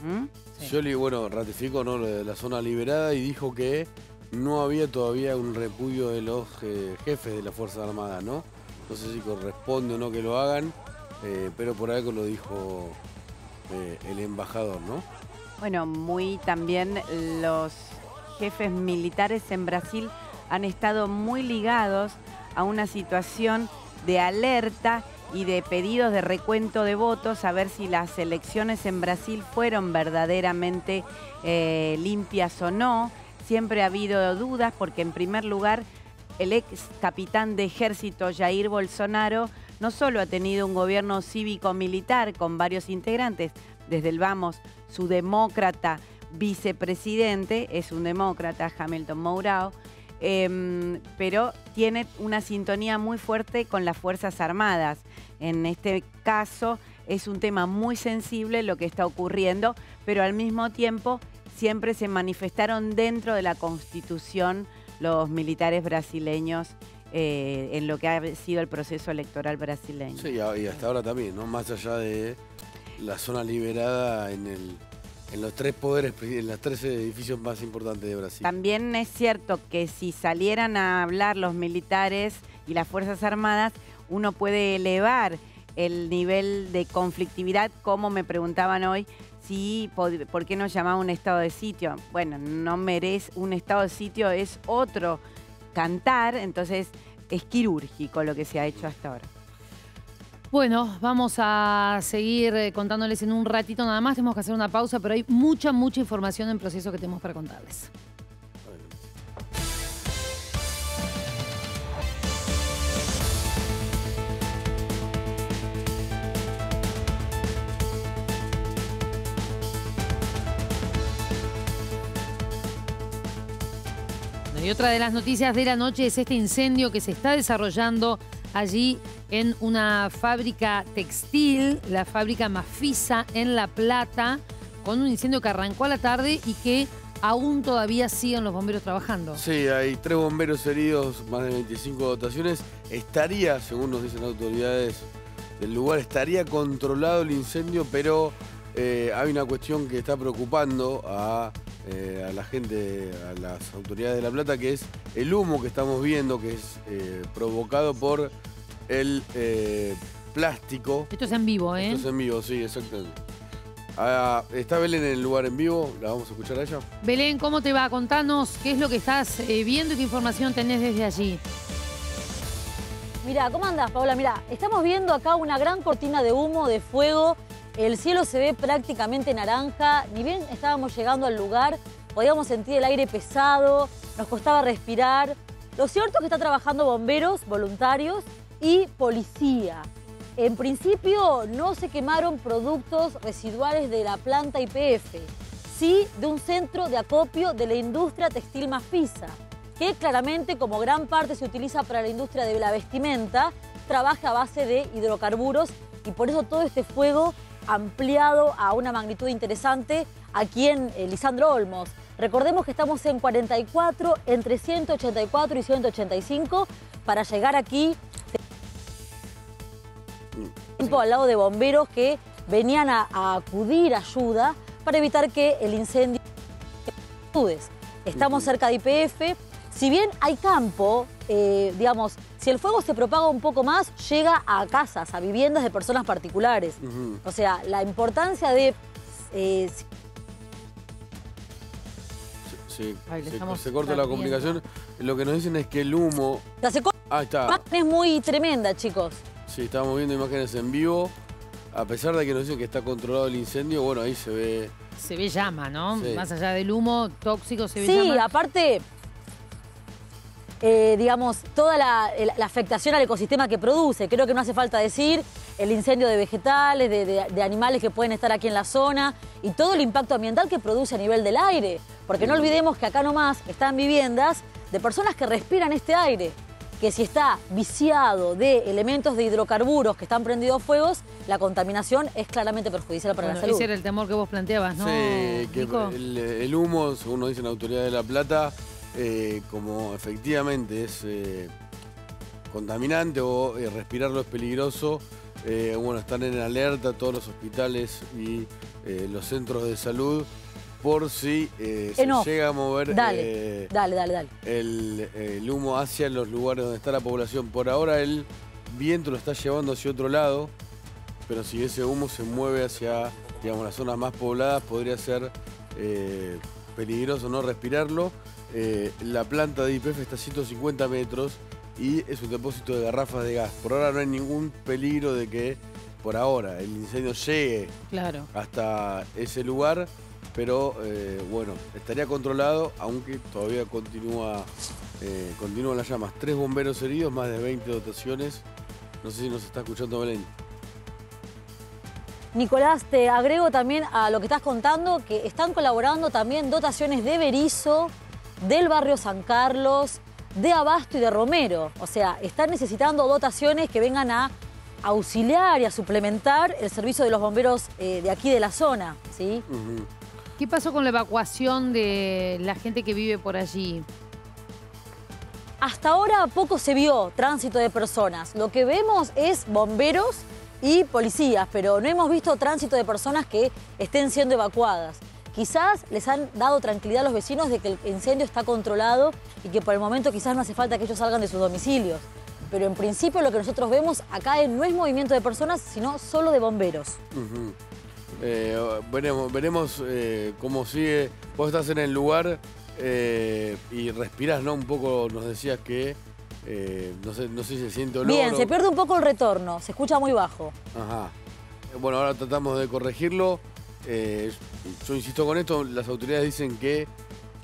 Scioli, bueno, ratificó, ¿no?, lo de la zona liberada y dijo que no había todavía un repudio de los jefes de las Fuerzas Armadas, ¿no? No sé si corresponde o no que lo hagan, pero por algo lo dijo el embajador, ¿no? Bueno, también los jefes militares en Brasil han estado muy ligados a una situación de alerta y de pedidos de recuento de votos, a ver si las elecciones en Brasil fueron verdaderamente limpias o no. Siempre ha habido dudas porque, en primer lugar, el ex capitán de ejército Jair Bolsonaro no solo ha tenido un gobierno cívico-militar con varios integrantes, desde el Vamos, su demócrata vicepresidente, es un demócrata, Hamilton Mourão, pero tiene una sintonía muy fuerte con las Fuerzas Armadas. En este caso es un tema muy sensible lo que está ocurriendo, pero al mismo tiempo siempre se manifestaron dentro de la Constitución los militares brasileños en lo que ha sido el proceso electoral brasileño. Sí, y hasta ahora también, ¿no? Más allá de la zona liberada en los tres poderes, en los tres edificios más importantes de Brasil. También es cierto que si salieran a hablar los militares y las Fuerzas Armadas, uno puede elevar el nivel de conflictividad, como me preguntaban hoy, ¿por qué no llamaba un estado de sitio? Bueno, no merece un estado de sitio, es otro cantar, entonces es quirúrgico lo que se ha hecho hasta ahora. Bueno, vamos a seguir contándoles en un ratito nada más. Tenemos que hacer una pausa, pero hay mucha información en proceso que tenemos para contarles. Y otra de las noticias de la noche es este incendio que se está desarrollando allí en una fábrica textil, la fábrica Mafisa en La Plata, con un incendio que arrancó a la tarde y que aún todavía siguen los bomberos trabajando. Sí, hay 3 bomberos heridos, más de 25 dotaciones. Estaría, según nos dicen autoridades del lugar, estaría controlado el incendio, pero hay una cuestión que está preocupando a la gente, a las autoridades de La Plata, que es el humo que estamos viendo, que es provocado por el plástico. Esto es en vivo, ¿eh? Esto es en vivo, sí, exactamente. Está Belén en el lugar en vivo, la vamos a escuchar a ella. Belén, ¿cómo te va? Contanos qué es lo que estás viendo y qué información tenés desde allí. Mirá, ¿cómo andás, Paola? Mirá, estamos viendo acá una gran cortina de humo, de fuego. El cielo se ve prácticamente naranja. Ni bien estábamos llegando al lugar, podíamos sentir el aire pesado, nos costaba respirar. Lo cierto es que está trabajando bomberos, voluntarios y policía. En principio no se quemaron productos residuales de la planta YPF, sí de un centro de acopio de la industria textil Mafisa, que claramente, como gran parte se utiliza para la industria de la vestimenta, trabaja a base de hidrocarburos y por eso todo este fuego ampliado a una magnitud interesante aquí en Lisandro Olmos. Recordemos que estamos en 44, entre 184 y 185 para llegar aquí. Al lado de bomberos que venían a acudir ayuda para evitar que el incendio... Estamos cerca de YPF. Si bien hay campo, digamos, si el fuego se propaga un poco más, llega a casas, a viviendas de personas particulares. O sea, la importancia de... se corta la comunicación. Lo que nos dicen es que el humo... Ahí está. Es muy tremenda, chicos. Sí, estábamos viendo imágenes en vivo. A pesar de que nos dicen que está controlado el incendio, bueno, ahí se ve... Se ve llama, ¿no? Sí. Más allá del humo tóxico se ve llama. Sí, aparte... digamos, toda la afectación al ecosistema que produce. Creo que no hace falta decir el incendio de vegetales, de animales que pueden estar aquí en la zona y todo el impacto ambiental que produce a nivel del aire. Porque no olvidemos que acá nomás están viviendas de personas que respiran este aire, que si está viciado de elementos de hidrocarburos que están prendidos fuegos, la contaminación es claramente perjudicial para la salud. Ese era el temor que vos planteabas, ¿no? Sí, que el humo, según nos dicen la autoridad de La Plata, como efectivamente es contaminante o respirarlo es peligroso, bueno, están en alerta todos los hospitales y los centros de salud por si se llega a mover el humo hacia los lugares donde está la población. Por ahora el viento lo está llevando hacia otro lado, pero si ese humo se mueve hacia, digamos, las zonas más pobladas, podría ser peligroso no respirarlo. La planta de YPF está a 150 metros y es un depósito de garrafas de gas. Por ahora no hay ningún peligro de que, por ahora, el incendio llegue hasta ese lugar, pero bueno, estaría controlado, aunque todavía continúan las llamas. 3 bomberos heridos, más de 20 dotaciones. No sé si nos está escuchando Belén. Nicolás, te agrego también a lo que estás contando que están colaborando también dotaciones de Berisso, del barrio San Carlos, de Abasto y de Romero. O sea, están necesitando dotaciones que vengan a auxiliar y a suplementar el servicio de los bomberos de aquí de la zona, ¿sí? ¿Qué pasó con la evacuación de la gente que vive por allí? Hasta ahora poco se vio tránsito de personas. Lo que vemos es bomberos y policías, pero no hemos visto tránsito de personas que estén siendo evacuadas. Quizás les han dado tranquilidad a los vecinos de que el incendio está controlado y que por el momento quizás no hace falta que ellos salgan de sus domicilios. Pero en principio lo que nosotros vemos acá no es movimiento de personas, sino solo de bomberos. Veremos cómo sigue. Vos estás en el lugar y respirás, ¿no? Un poco nos decías que no sé si se siente olor. Bien, se pierde un poco el retorno, se escucha muy bajo. Ajá. Bueno, ahora tratamos de corregirlo. Yo insisto con esto, las autoridades dicen que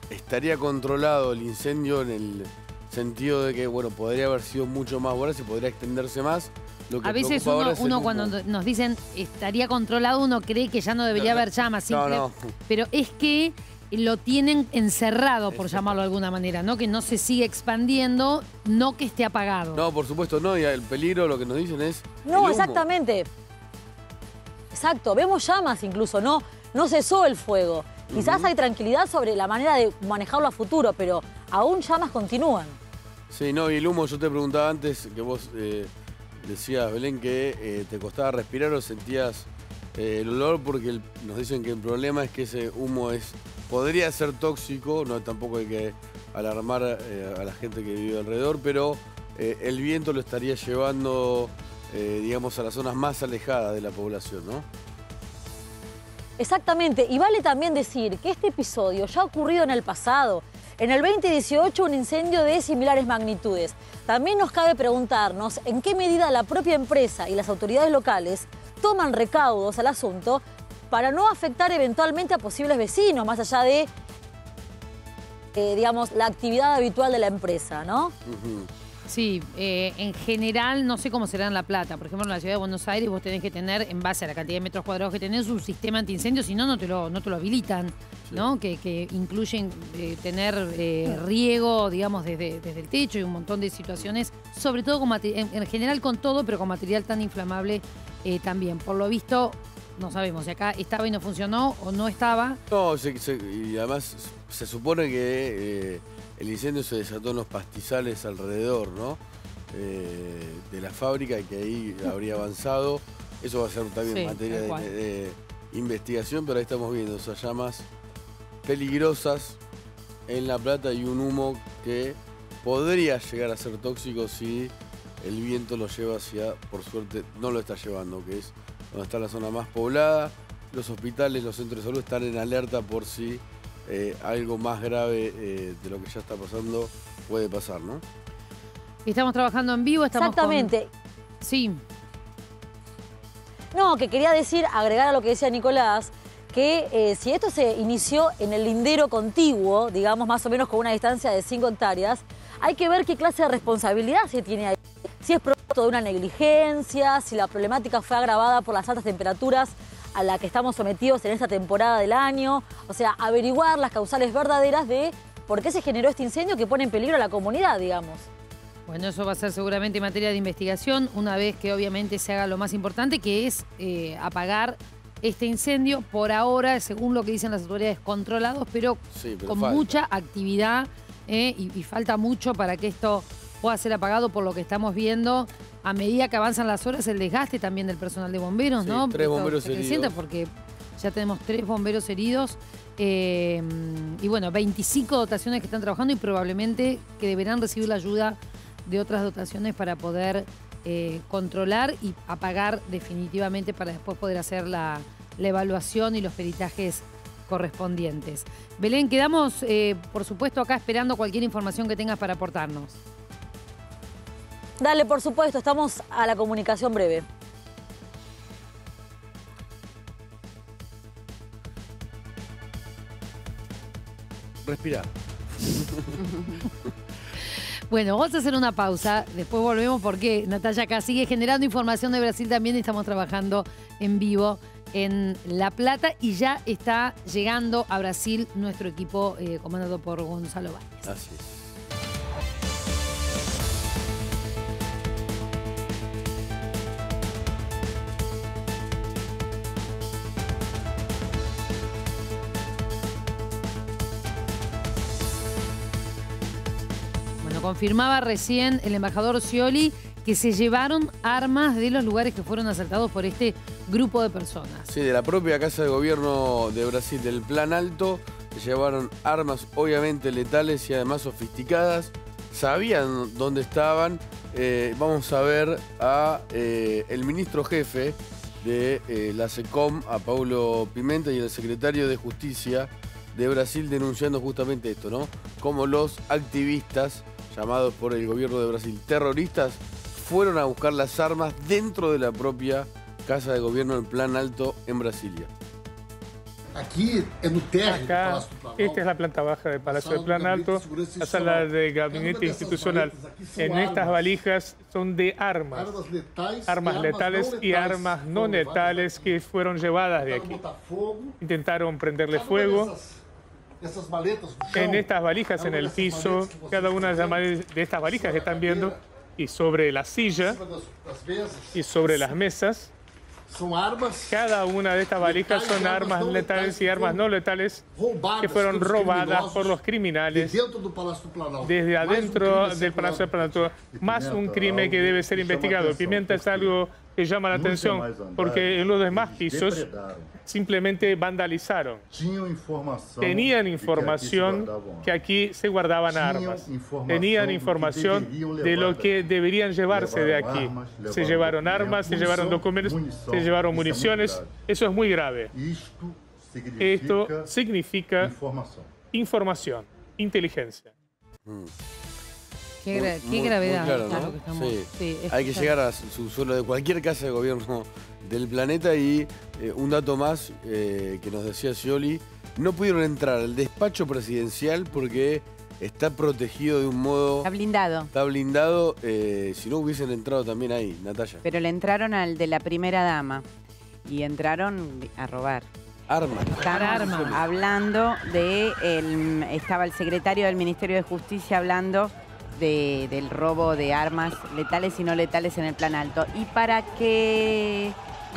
estaría controlado el incendio en el sentido de que, bueno, podría haber sido mucho más voraz y podría extenderse más. Lo que a veces uno cuando nos dicen estaría controlado, uno cree que ya no debería haber llamas. Pero es que lo tienen encerrado, por llamarlo de alguna manera, ¿no? Que no se sigue expandiendo, no que esté apagado. No, por supuesto no, y el peligro lo que nos dicen es no, exactamente. Exacto, vemos llamas incluso, no cesó el fuego. Quizás hay tranquilidad sobre la manera de manejarlo a futuro, pero aún llamas continúan. Sí, no, y el humo, yo te preguntaba antes que vos decías, Belén, que te costaba respirar o sentías el olor, porque nos dicen que el problema es que ese humo podría ser tóxico, no tampoco hay que alarmar a la gente que vive alrededor, pero el viento lo estaría llevando, digamos, a las zonas más alejadas de la población, ¿no? Exactamente, y vale también decir que este episodio ya ha ocurrido en el pasado. En el 2018 un incendio de similares magnitudes. También nos cabe preguntarnos en qué medida la propia empresa y las autoridades locales toman recaudos al asunto para no afectar eventualmente a posibles vecinos, más allá de, digamos, la actividad habitual de la empresa, ¿no? Sí, en general no sé cómo será en La Plata. Por ejemplo, en la ciudad de Buenos Aires vos tenés que tener, en base a la cantidad de metros cuadrados que tenés, un sistema antiincendio, si no, no te lo habilitan, ¿no? Que incluyen tener riego, digamos, desde el techo y un montón de situaciones, sobre todo en general con todo, pero con material tan inflamable también. Por lo visto, no sabemos si acá estaba y no funcionó o no estaba. No, y además se supone que el incendio se desató en los pastizales alrededor, ¿no? De la fábrica, y que ahí habría avanzado. Eso va a ser también materia de investigación, pero ahí estamos viendo esas llamas peligrosas en La Plata y un humo que podría llegar a ser tóxico si el viento lo lleva hacia, por suerte no lo está llevando, que es donde está la zona más poblada. Los hospitales, los centros de salud están en alerta por si algo más grave de lo que ya está pasando puede pasar, ¿no? Estamos trabajando en vivo, estamos exactamente. Sí. No, que quería decir, agregar a lo que decía Nicolás, que si esto se inició en el lindero contiguo, digamos más o menos con una distancia de 5 hectáreas, hay que ver qué clase de responsabilidad se tiene ahí. Si es producto de una negligencia, si la problemática fue agravada por las altas temperaturas a la que estamos sometidos en esta temporada del año. O sea, averiguar las causales verdaderas de por qué se generó este incendio que pone en peligro a la comunidad, digamos. Bueno, eso va a ser seguramente materia de investigación, una vez que obviamente se haga lo más importante, que es apagar este incendio. Por ahora, según lo que dicen las autoridades, controlados, pero con mucha actividad y falta mucho para que esto pueda ser apagado por lo que estamos viendo. A medida que avanzan las horas, el desgaste también del personal de bomberos, ¿no? 3 bomberos heridos. Porque ya tenemos 3 bomberos heridos. Y bueno, 25 dotaciones que están trabajando y probablemente que deberán recibir la ayuda de otras dotaciones para poder controlar y apagar definitivamente para después poder hacer la evaluación y los peritajes correspondientes. Belén, quedamos, por supuesto, acá esperando cualquier información que tengas para aportarnos. Dale, por supuesto, estamos a la comunicación breve. Respira. Bueno, vamos a hacer una pausa, después volvemos porque Natalia acá sigue generando información de Brasil también y estamos trabajando en vivo en La Plata y ya está llegando a Brasil nuestro equipo comandado por Gonzalo Báñez. Así es. Confirmaba recién el embajador Scioli que se llevaron armas de los lugares que fueron asaltados por este grupo de personas. Sí, de la propia Casa de Gobierno de Brasil, del Planalto, se llevaron armas obviamente letales y además sofisticadas. Sabían dónde estaban. Vamos a ver a el ministro jefe de la SECOM, a Paulo Pimenta, y el secretario de Justicia de Brasil denunciando justamente esto, ¿no? Como los activistas llamados por el gobierno de Brasil terroristas, fueron a buscar las armas dentro de la propia Casa de Gobierno en Planalto, en Brasilia. Aquí en el térreo acá, del Palácio do Planalto. esta es la planta baja del Palacio de Planalto, la sala de gabinete institucional. En estas valijas son de armas letales y armas no letales que fueron llevadas de aquí. Intentaron prenderle fuego. En estas valijas en el piso, cada una de estas valijas que están viendo, y sobre la silla y sobre las mesas, cada una de estas valijas son armas letales y armas no letales que fueron robadas por los criminales desde adentro del Palacio de Planalto. Más un crimen que debe ser investigado. Pimenta es algo que llama la atención porque en los demás pisos simplemente vandalizaron. Tenían información que aquí se guardaban armas. Tenían información de lo que deberían llevarse de aquí. Se llevaron armas, se llevaron documentos, se llevaron municiones. Eso es muy grave. Esto significa información, inteligencia. Qué gravedad. Muy claro, ¿no? Que estamos, sí. Hay que llegar a su suelo de cualquier casa de gobierno del planeta. Y un dato más que nos decía Scioli, no pudieron entrar al despacho presidencial porque está protegido de un modo... Está blindado. Está blindado, si no hubiesen entrado también ahí, Natalia. Pero le entraron al de la primera dama y entraron a robar. Armas. Estaban hablando de... estaba el secretario del Ministerio de Justicia hablando del robo de armas letales y no letales en el Planalto. Y para que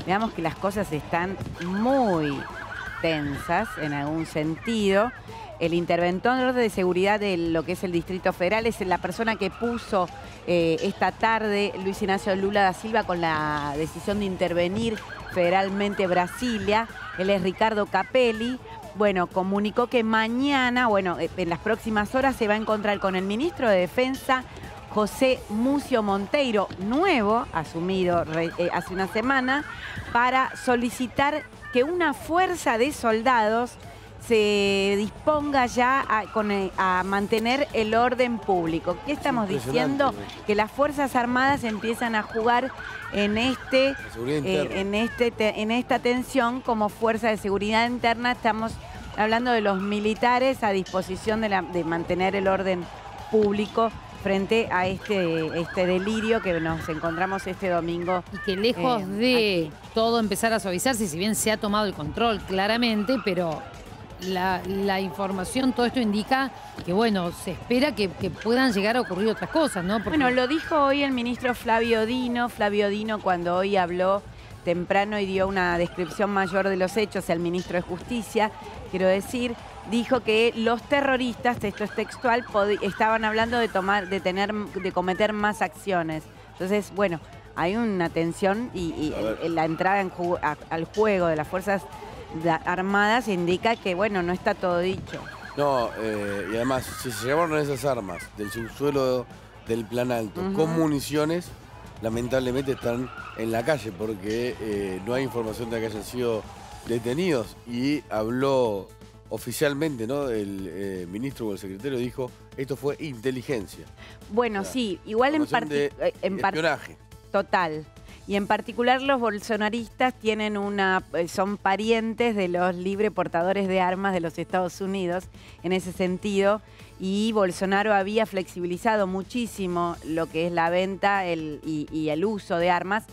veamos que las cosas están muy tensas en algún sentido, el interventor de seguridad de lo que es el Distrito Federal es la persona que puso esta tarde Luis Ignacio Lula da Silva con la decisión de intervenir federalmente Brasilia. Él es Ricardo Capelli. Bueno, comunicó que mañana, en las próximas horas se va a encontrar con el ministro de Defensa, José Múcio Monteiro, nuevo, asumido hace una semana, para solicitar que una fuerza de soldados se disponga ya a mantener el orden público. ¿Qué estamos diciendo? Que las Fuerzas Armadas empiezan a jugar en esta tensión como fuerza de seguridad interna. Estamos hablando de los militares a disposición de mantener el orden público frente a este delirio que nos encontramos este domingo. Y que lejos de todo empezar a suavizarse, si bien se ha tomado el control claramente, pero la información, todo esto indica que, se espera que puedan llegar a ocurrir otras cosas, ¿no? Porque... Bueno, lo dijo hoy el ministro Flavio Dino. Flavio Dino, cuando hoy habló temprano y dio una descripción mayor de los hechos al ministro de Justicia, quiero decir, dijo que los terroristas, esto es textual, estaban hablando de cometer más acciones. Entonces, bueno, hay una tensión y la entrada al juego de las Fuerzas Armadas indica que, bueno, no está todo dicho. No, y además, si se llevaron esas armas del subsuelo del Plan Alto con municiones, lamentablemente están en la calle porque no hay información de que hayan sido detenidos. Y habló oficialmente, ¿no? El ministro o el secretario dijo, esto fue inteligencia. Bueno, o sea, sí, igual en espionaje. Total. Y en particular los bolsonaristas tienen son parientes de los libre portadores de armas de los Estados Unidos en ese sentido. Y Bolsonaro había flexibilizado muchísimo lo que es la venta y el uso de armas.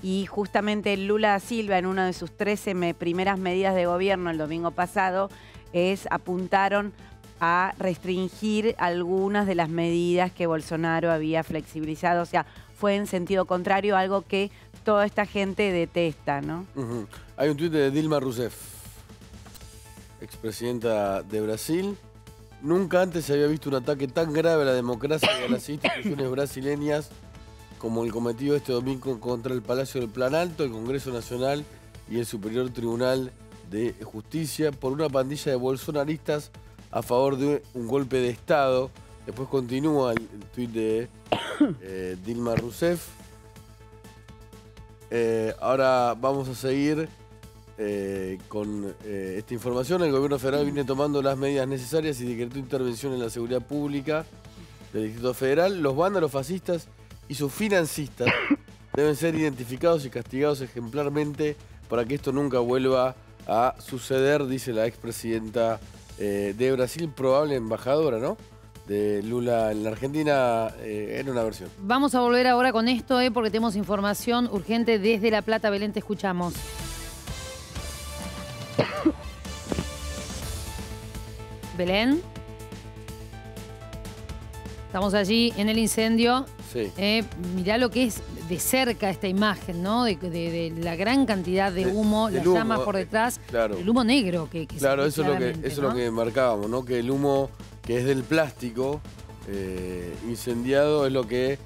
Y justamente Lula da Silva, en una de sus 13 primeras medidas de gobierno el domingo pasado, apuntaron a restringir algunas de las medidas que Bolsonaro había flexibilizado. O sea, fue en sentido contrario, algo que toda esta gente detesta, ¿no? Hay un tuit de Dilma Rousseff, expresidenta de Brasil. Nunca antes se había visto un ataque tan grave a la democracia y a las instituciones brasileñas como el cometido este domingo contra el Palacio del Plan Alto, el Congreso Nacional y el Superior Tribunal de Justicia por una pandilla de bolsonaristas a favor de un golpe de Estado. Después continúa el tuit de Dilma Rousseff. Ahora vamos a seguir con esta información. El gobierno federal viene tomando las medidas necesarias y decretó intervención en la seguridad pública del Distrito Federal. Los vándalos fascistas y sus financistas deben ser identificados y castigados ejemplarmente para que esto nunca vuelva a suceder, dice la expresidenta de Brasil, probable embajadora, ¿no?, de Lula en la Argentina, en una versión. Vamos a volver ahora con esto, porque tenemos información urgente desde La Plata. Belén, te escuchamos. Belén. Estamos allí en el incendio. Sí. Mirá lo que es de cerca esta imagen, ¿no? De la gran cantidad de humo, las llamas por detrás. Claro. El humo negro que claro, eso es lo que marcábamos, ¿no? Que el humo que es del plástico incendiado es lo que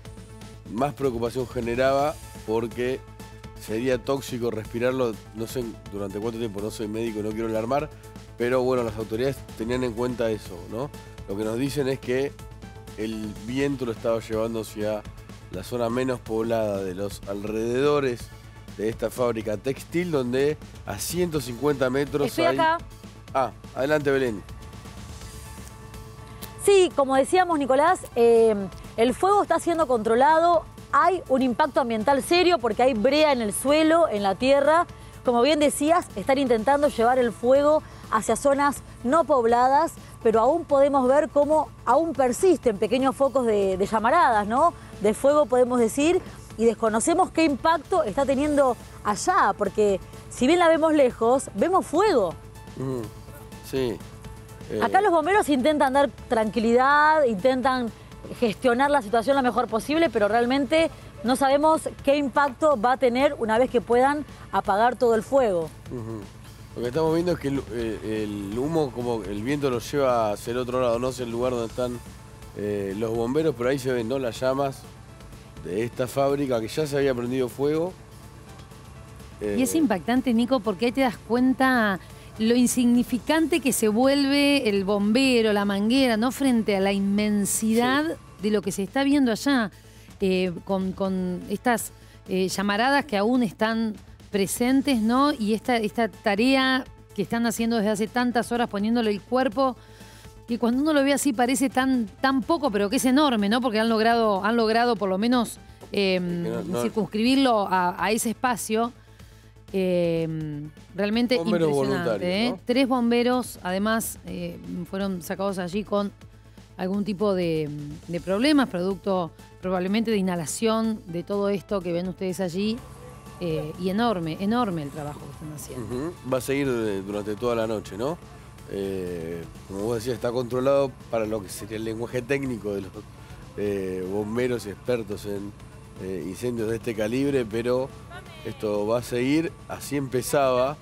más preocupación generaba, porque sería tóxico respirarlo, no sé durante cuánto tiempo, no soy médico, no quiero alarmar, pero bueno, las autoridades tenían en cuenta eso, ¿no? Lo que nos dicen es que el viento lo estaba llevando hacia la zona menos poblada de los alrededores de esta fábrica textil, donde a 150 metros Estoy acá. Adelante, Belén. Sí, como decíamos, Nicolás, el fuego está siendo controlado. Hay un impacto ambiental serio porque hay brea en el suelo, en la tierra. Como bien decías, están intentando llevar el fuego hacia zonas no pobladas, pero aún podemos ver cómo aún persisten pequeños focos de llamaradas, ¿no? De fuego, podemos decir, y desconocemos qué impacto está teniendo allá, porque si bien la vemos lejos, vemos fuego. Sí. Acá los bomberos intentan dar tranquilidad, intentan gestionar la situación lo mejor posible, pero realmente no sabemos qué impacto va a tener una vez que puedan apagar todo el fuego. Lo que estamos viendo es que el humo, como el viento lo lleva hacia el otro lado, no hacia el lugar donde están los bomberos, pero ahí se ven, ¿no?, las llamas de esta fábrica que ya se había prendido fuego. Y es impactante, Nico, porque ahí te das cuenta lo insignificante que se vuelve el bombero, la manguera, ¿no?, frente a la inmensidad de lo que se está viendo allá, con estas llamaradas que aún están presentes, ¿no? Y esta tarea que están haciendo desde hace tantas horas, poniéndole el cuerpo, que cuando uno lo ve así parece tan poco, pero que es enorme, ¿no? Porque han logrado por lo menos circunscribirlo a ese espacio. Realmente bomberos impresionante, ¿no? 3 bomberos, además, fueron sacados allí con algún tipo de problemas, producto probablemente de inhalación de todo esto que ven ustedes allí. Y enorme el trabajo que están haciendo. Va a seguir durante toda la noche, ¿no? Como vos decías, está controlado para lo que sería el lenguaje técnico de los bomberos expertos en incendios de este calibre, pero esto va a seguir. Así empezaba.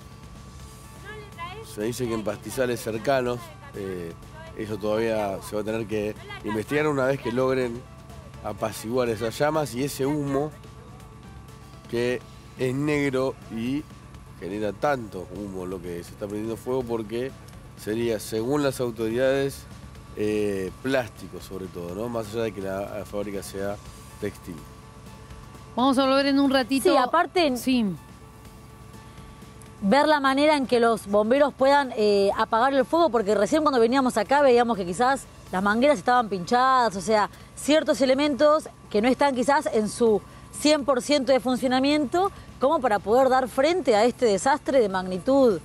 Se dice que en pastizales cercanos Eso todavía se va a tener que investigar una vez que logren apaciguar esas llamas y ese humo que es negro y genera tanto humo lo que se está prendiendo fuego, porque sería, según las autoridades, plástico sobre todo, ¿no? Más allá de que la fábrica sea textil. Vamos a volver en un ratito. Sí, aparte, ver la manera en que los bomberos puedan apagar el fuego, porque recién cuando veníamos acá veíamos que quizás las mangueras estaban pinchadas, o sea, ciertos elementos que no están quizás en su 100% de funcionamiento, como para poder dar frente a este desastre de magnitud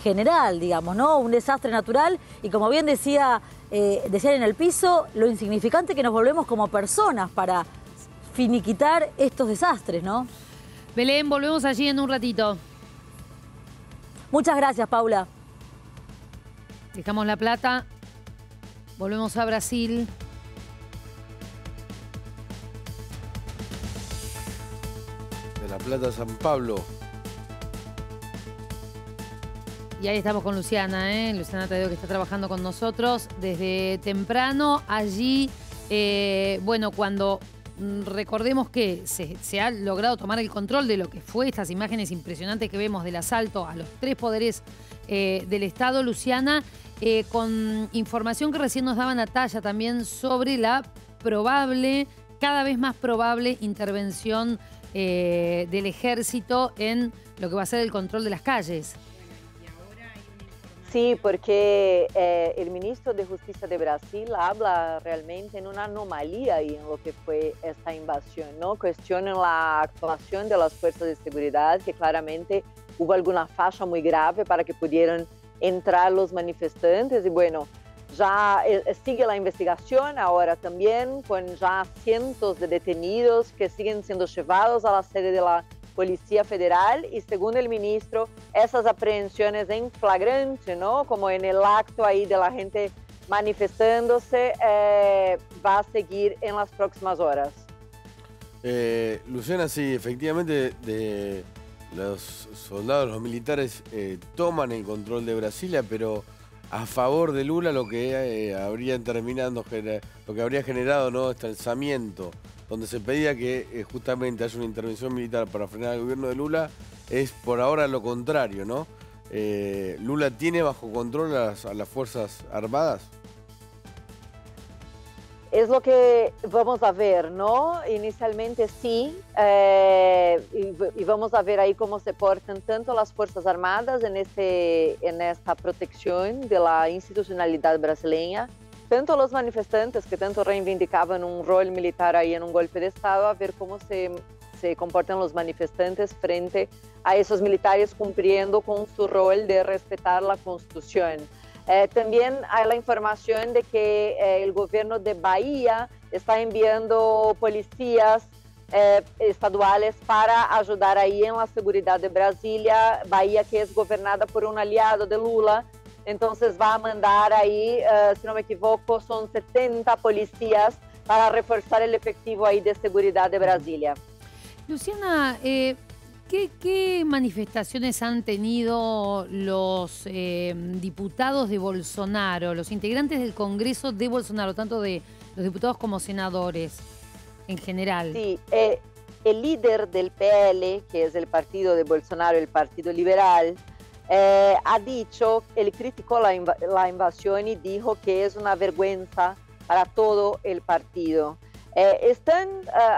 general, digamos, ¿no? Un desastre natural y, como bien decían en el piso, lo insignificante que nos volvemos como personas para finiquitar estos desastres, ¿no? Belén, volvemos allí en un ratito. Muchas gracias, Paula. Dejamos La Plata, volvemos a Brasil. De La Plata a San Pablo. Y ahí estamos con Luciana, Luciana Tadeo, que está trabajando con nosotros desde temprano. Allí, bueno, cuando recordemos que se ha logrado tomar el control de lo que fue estas imágenes impresionantes que vemos del asalto a los 3 poderes del Estado, Luciana, con información que recién nos daba Natalia también sobre la probable, cada vez más probable intervención del ejército en lo que va a ser el control de las calles. Sí, porque el ministro de Justicia de Brasil habla realmente en una anomalía ahí en lo que fue esta invasión, ¿no? Cuestionan la actuación de las fuerzas de seguridad, que claramente hubo alguna falla muy grave para que pudieran entrar los manifestantes y bueno, ya sigue la investigación ahora también con ya cientos de detenidos que siguen siendo llevados a la sede de la Policía Federal y, según el ministro, esas aprehensiones en flagrante, ¿no? Como en el acto ahí de la gente manifestándose, va a seguir en las próximas horas. Luciana, sí, efectivamente, los soldados, los militares toman el control de Brasilia, pero a favor de Lula, lo que habría generado, ¿no?, este alzamiento, donde se pedía que justamente haya una intervención militar para frenar al gobierno de Lula, es por ahora lo contrario, ¿no? ¿Lula tiene bajo control a las Fuerzas Armadas? Es lo que vamos a ver, ¿no? Inicialmente sí, y vamos a ver ahí cómo se portan tanto las Fuerzas Armadas en esta protección de la institucionalidad brasileña, tanto los manifestantes que tanto reivindicaban un rol militar ahí en un golpe de Estado, a ver cómo se comportan los manifestantes frente a esos militares cumpliendo con su rol de respetar la Constitución. También hay la información de que el gobierno de Bahía está enviando policías estaduales para ayudar ahí en la seguridad de Brasilia. Bahía, que es gobernada por un aliado de Lula, entonces va a mandar ahí, si no me equivoco, son 70 policías para reforzar el efectivo ahí de seguridad de Brasilia. Luciana, ¿qué manifestaciones han tenido los diputados de Bolsonaro, los integrantes del Congreso de Bolsonaro, tanto de los diputados como senadores en general? Sí, el líder del PL, que es el partido de Bolsonaro, el Partido Liberal, ha dicho, él criticó la invasión y dijo que es una vergüenza para todo el partido. Están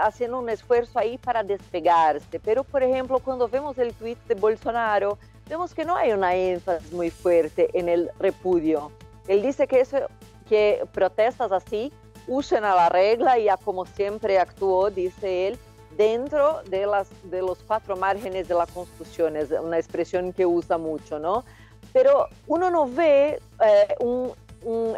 haciendo un esfuerzo ahí para despegarse, pero por ejemplo cuando vemos el tuit de Bolsonaro, vemos que no hay una énfasis muy fuerte en el repudio. Él dice que protestas así usan a la regla y a como siempre actuó, dice él, dentro de los 4 márgenes de la Constitución, es una expresión que usa mucho, ¿no? Pero uno no ve un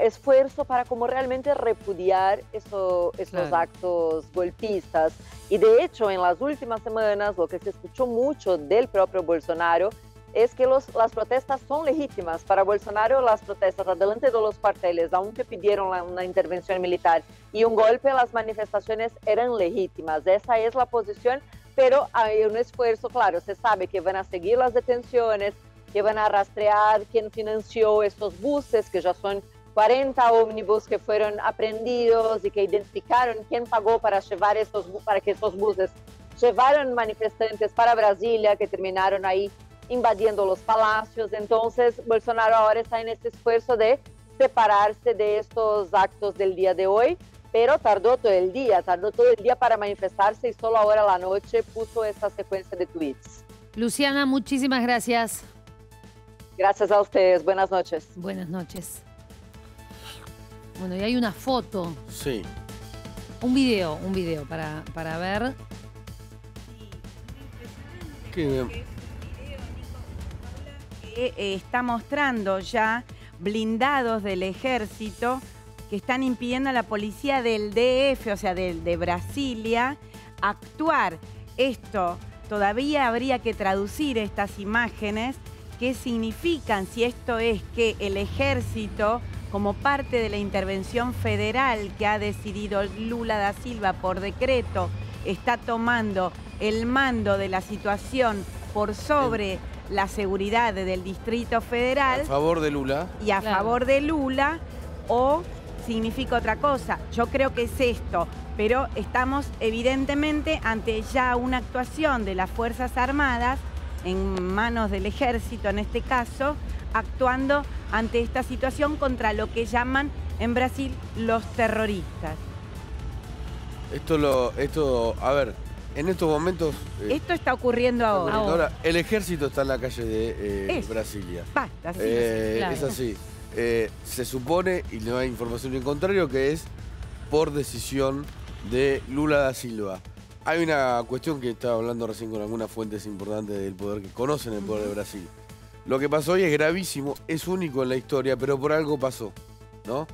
esfuerzo para como realmente repudiar esos actos golpistas. Y de hecho, en las últimas semanas, lo que se escuchó mucho del propio Bolsonaro es que las protestas son legítimas. Para Bolsonaro, las protestas adelante de los cuarteles, aunque pidieron una intervención militar y un golpe, las manifestaciones eran legítimas. Esa es la posición, pero hay un esfuerzo, claro, se sabe que van a seguir las detenciones, que van a rastrear quién financió estos buses, que ya son 40 ómnibus que fueron aprehendidos y que identificaron quién pagó para que estos buses llevaran manifestantes para Brasilia, que terminaron ahí invadiendo los palacios. Entonces, Bolsonaro ahora está en este esfuerzo de separarse de estos actos del día de hoy, pero tardó todo el día para manifestarse y solo ahora a la noche puso esta secuencia de tweets. Luciana, muchísimas gracias. Gracias a ustedes. Buenas noches. Buenas noches. Bueno, y hay una foto. Sí. Un video para ver. Qué está mostrando ya blindados del ejército que están impidiendo a la policía del DF, o sea, de Brasilia, actuar. Esto todavía habría que traducir estas imágenes. ¿Qué significan? Si esto es que el ejército, como parte de la intervención federal que ha decidido Lula da Silva por decreto, está tomando el mando de la situación por sobre la seguridad del Distrito Federal. A favor de Lula. Y a favor de Lula, o significa otra cosa. Yo creo que es esto, pero estamos evidentemente ante ya una actuación de las Fuerzas Armadas, en manos del ejército en este caso, actuando ante esta situación contra lo que llaman en Brasil los terroristas. A ver, en estos momentos... esto está ocurriendo ahora. Ahora, el ejército está en la calle de Brasilia. Basta, sí. Claro. Es así. Se supone, y no hay información en contrario, que es por decisión de Lula da Silva. Hay una cuestión que estaba hablando recién con algunas fuentes importantes del poder, que conocen el poder de Brasil. Lo que pasó hoy es gravísimo, es único en la historia, pero por algo pasó, ¿no?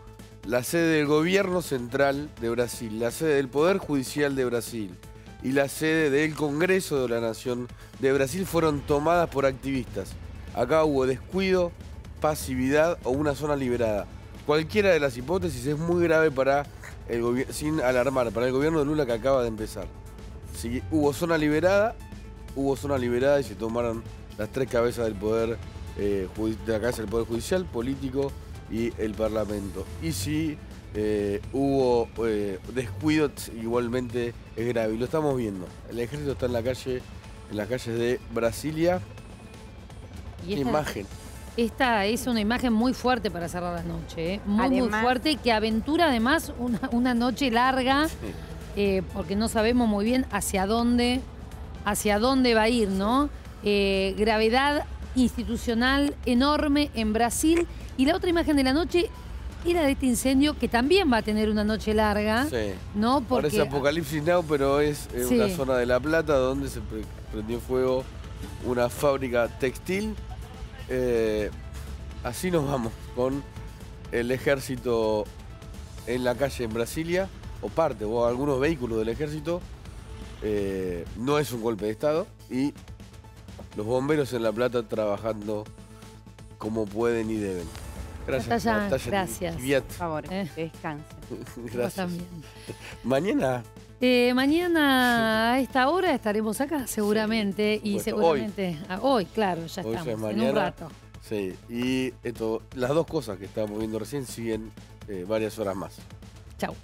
La sede del gobierno central de Brasil, la sede del Poder Judicial de Brasil y la sede del Congreso de la Nación de Brasil fueron tomadas por activistas. Acá hubo descuido, pasividad o una zona liberada. Cualquiera de las hipótesis es muy grave para el gobierno, sin alarmar, para el gobierno de Lula que acaba de empezar. Si hubo zona liberada y se tomaron las tres cabezas del poder, de la cabeza del Poder Judicial, político y el Parlamento. Y si hubo descuido, igualmente es grave. Y lo estamos viendo. El ejército está en las calles de Brasilia. Y esta imagen. Esta es una imagen muy fuerte para cerrar la noche, ¿eh? Muy fuerte, que aventura además una noche larga. Sí. Porque no sabemos muy bien hacia dónde va a ir, ¿no? Gravedad institucional enorme en Brasil. Y la otra imagen de la noche era de este incendio, que también va a tener una noche larga, sí, ¿no? Porque parece Apocalipsis Now, pero es sí, una zona de La Plata donde se prendió fuego una fábrica textil. Así nos vamos con el ejército en la calle en Brasilia, o algunos vehículos del ejército. No es un golpe de Estado y los bomberos en La Plata trabajando como pueden y deben. Gracias, Natalia. Gracias. Por favor, descansen. Gracias. También. Mañana. Mañana a esta hora estaremos acá, seguramente. Sí, y seguramente hoy, claro, ya estamos. Es mañana, en un rato. Sí, y las dos cosas que estábamos viendo recién siguen varias horas más. Chau.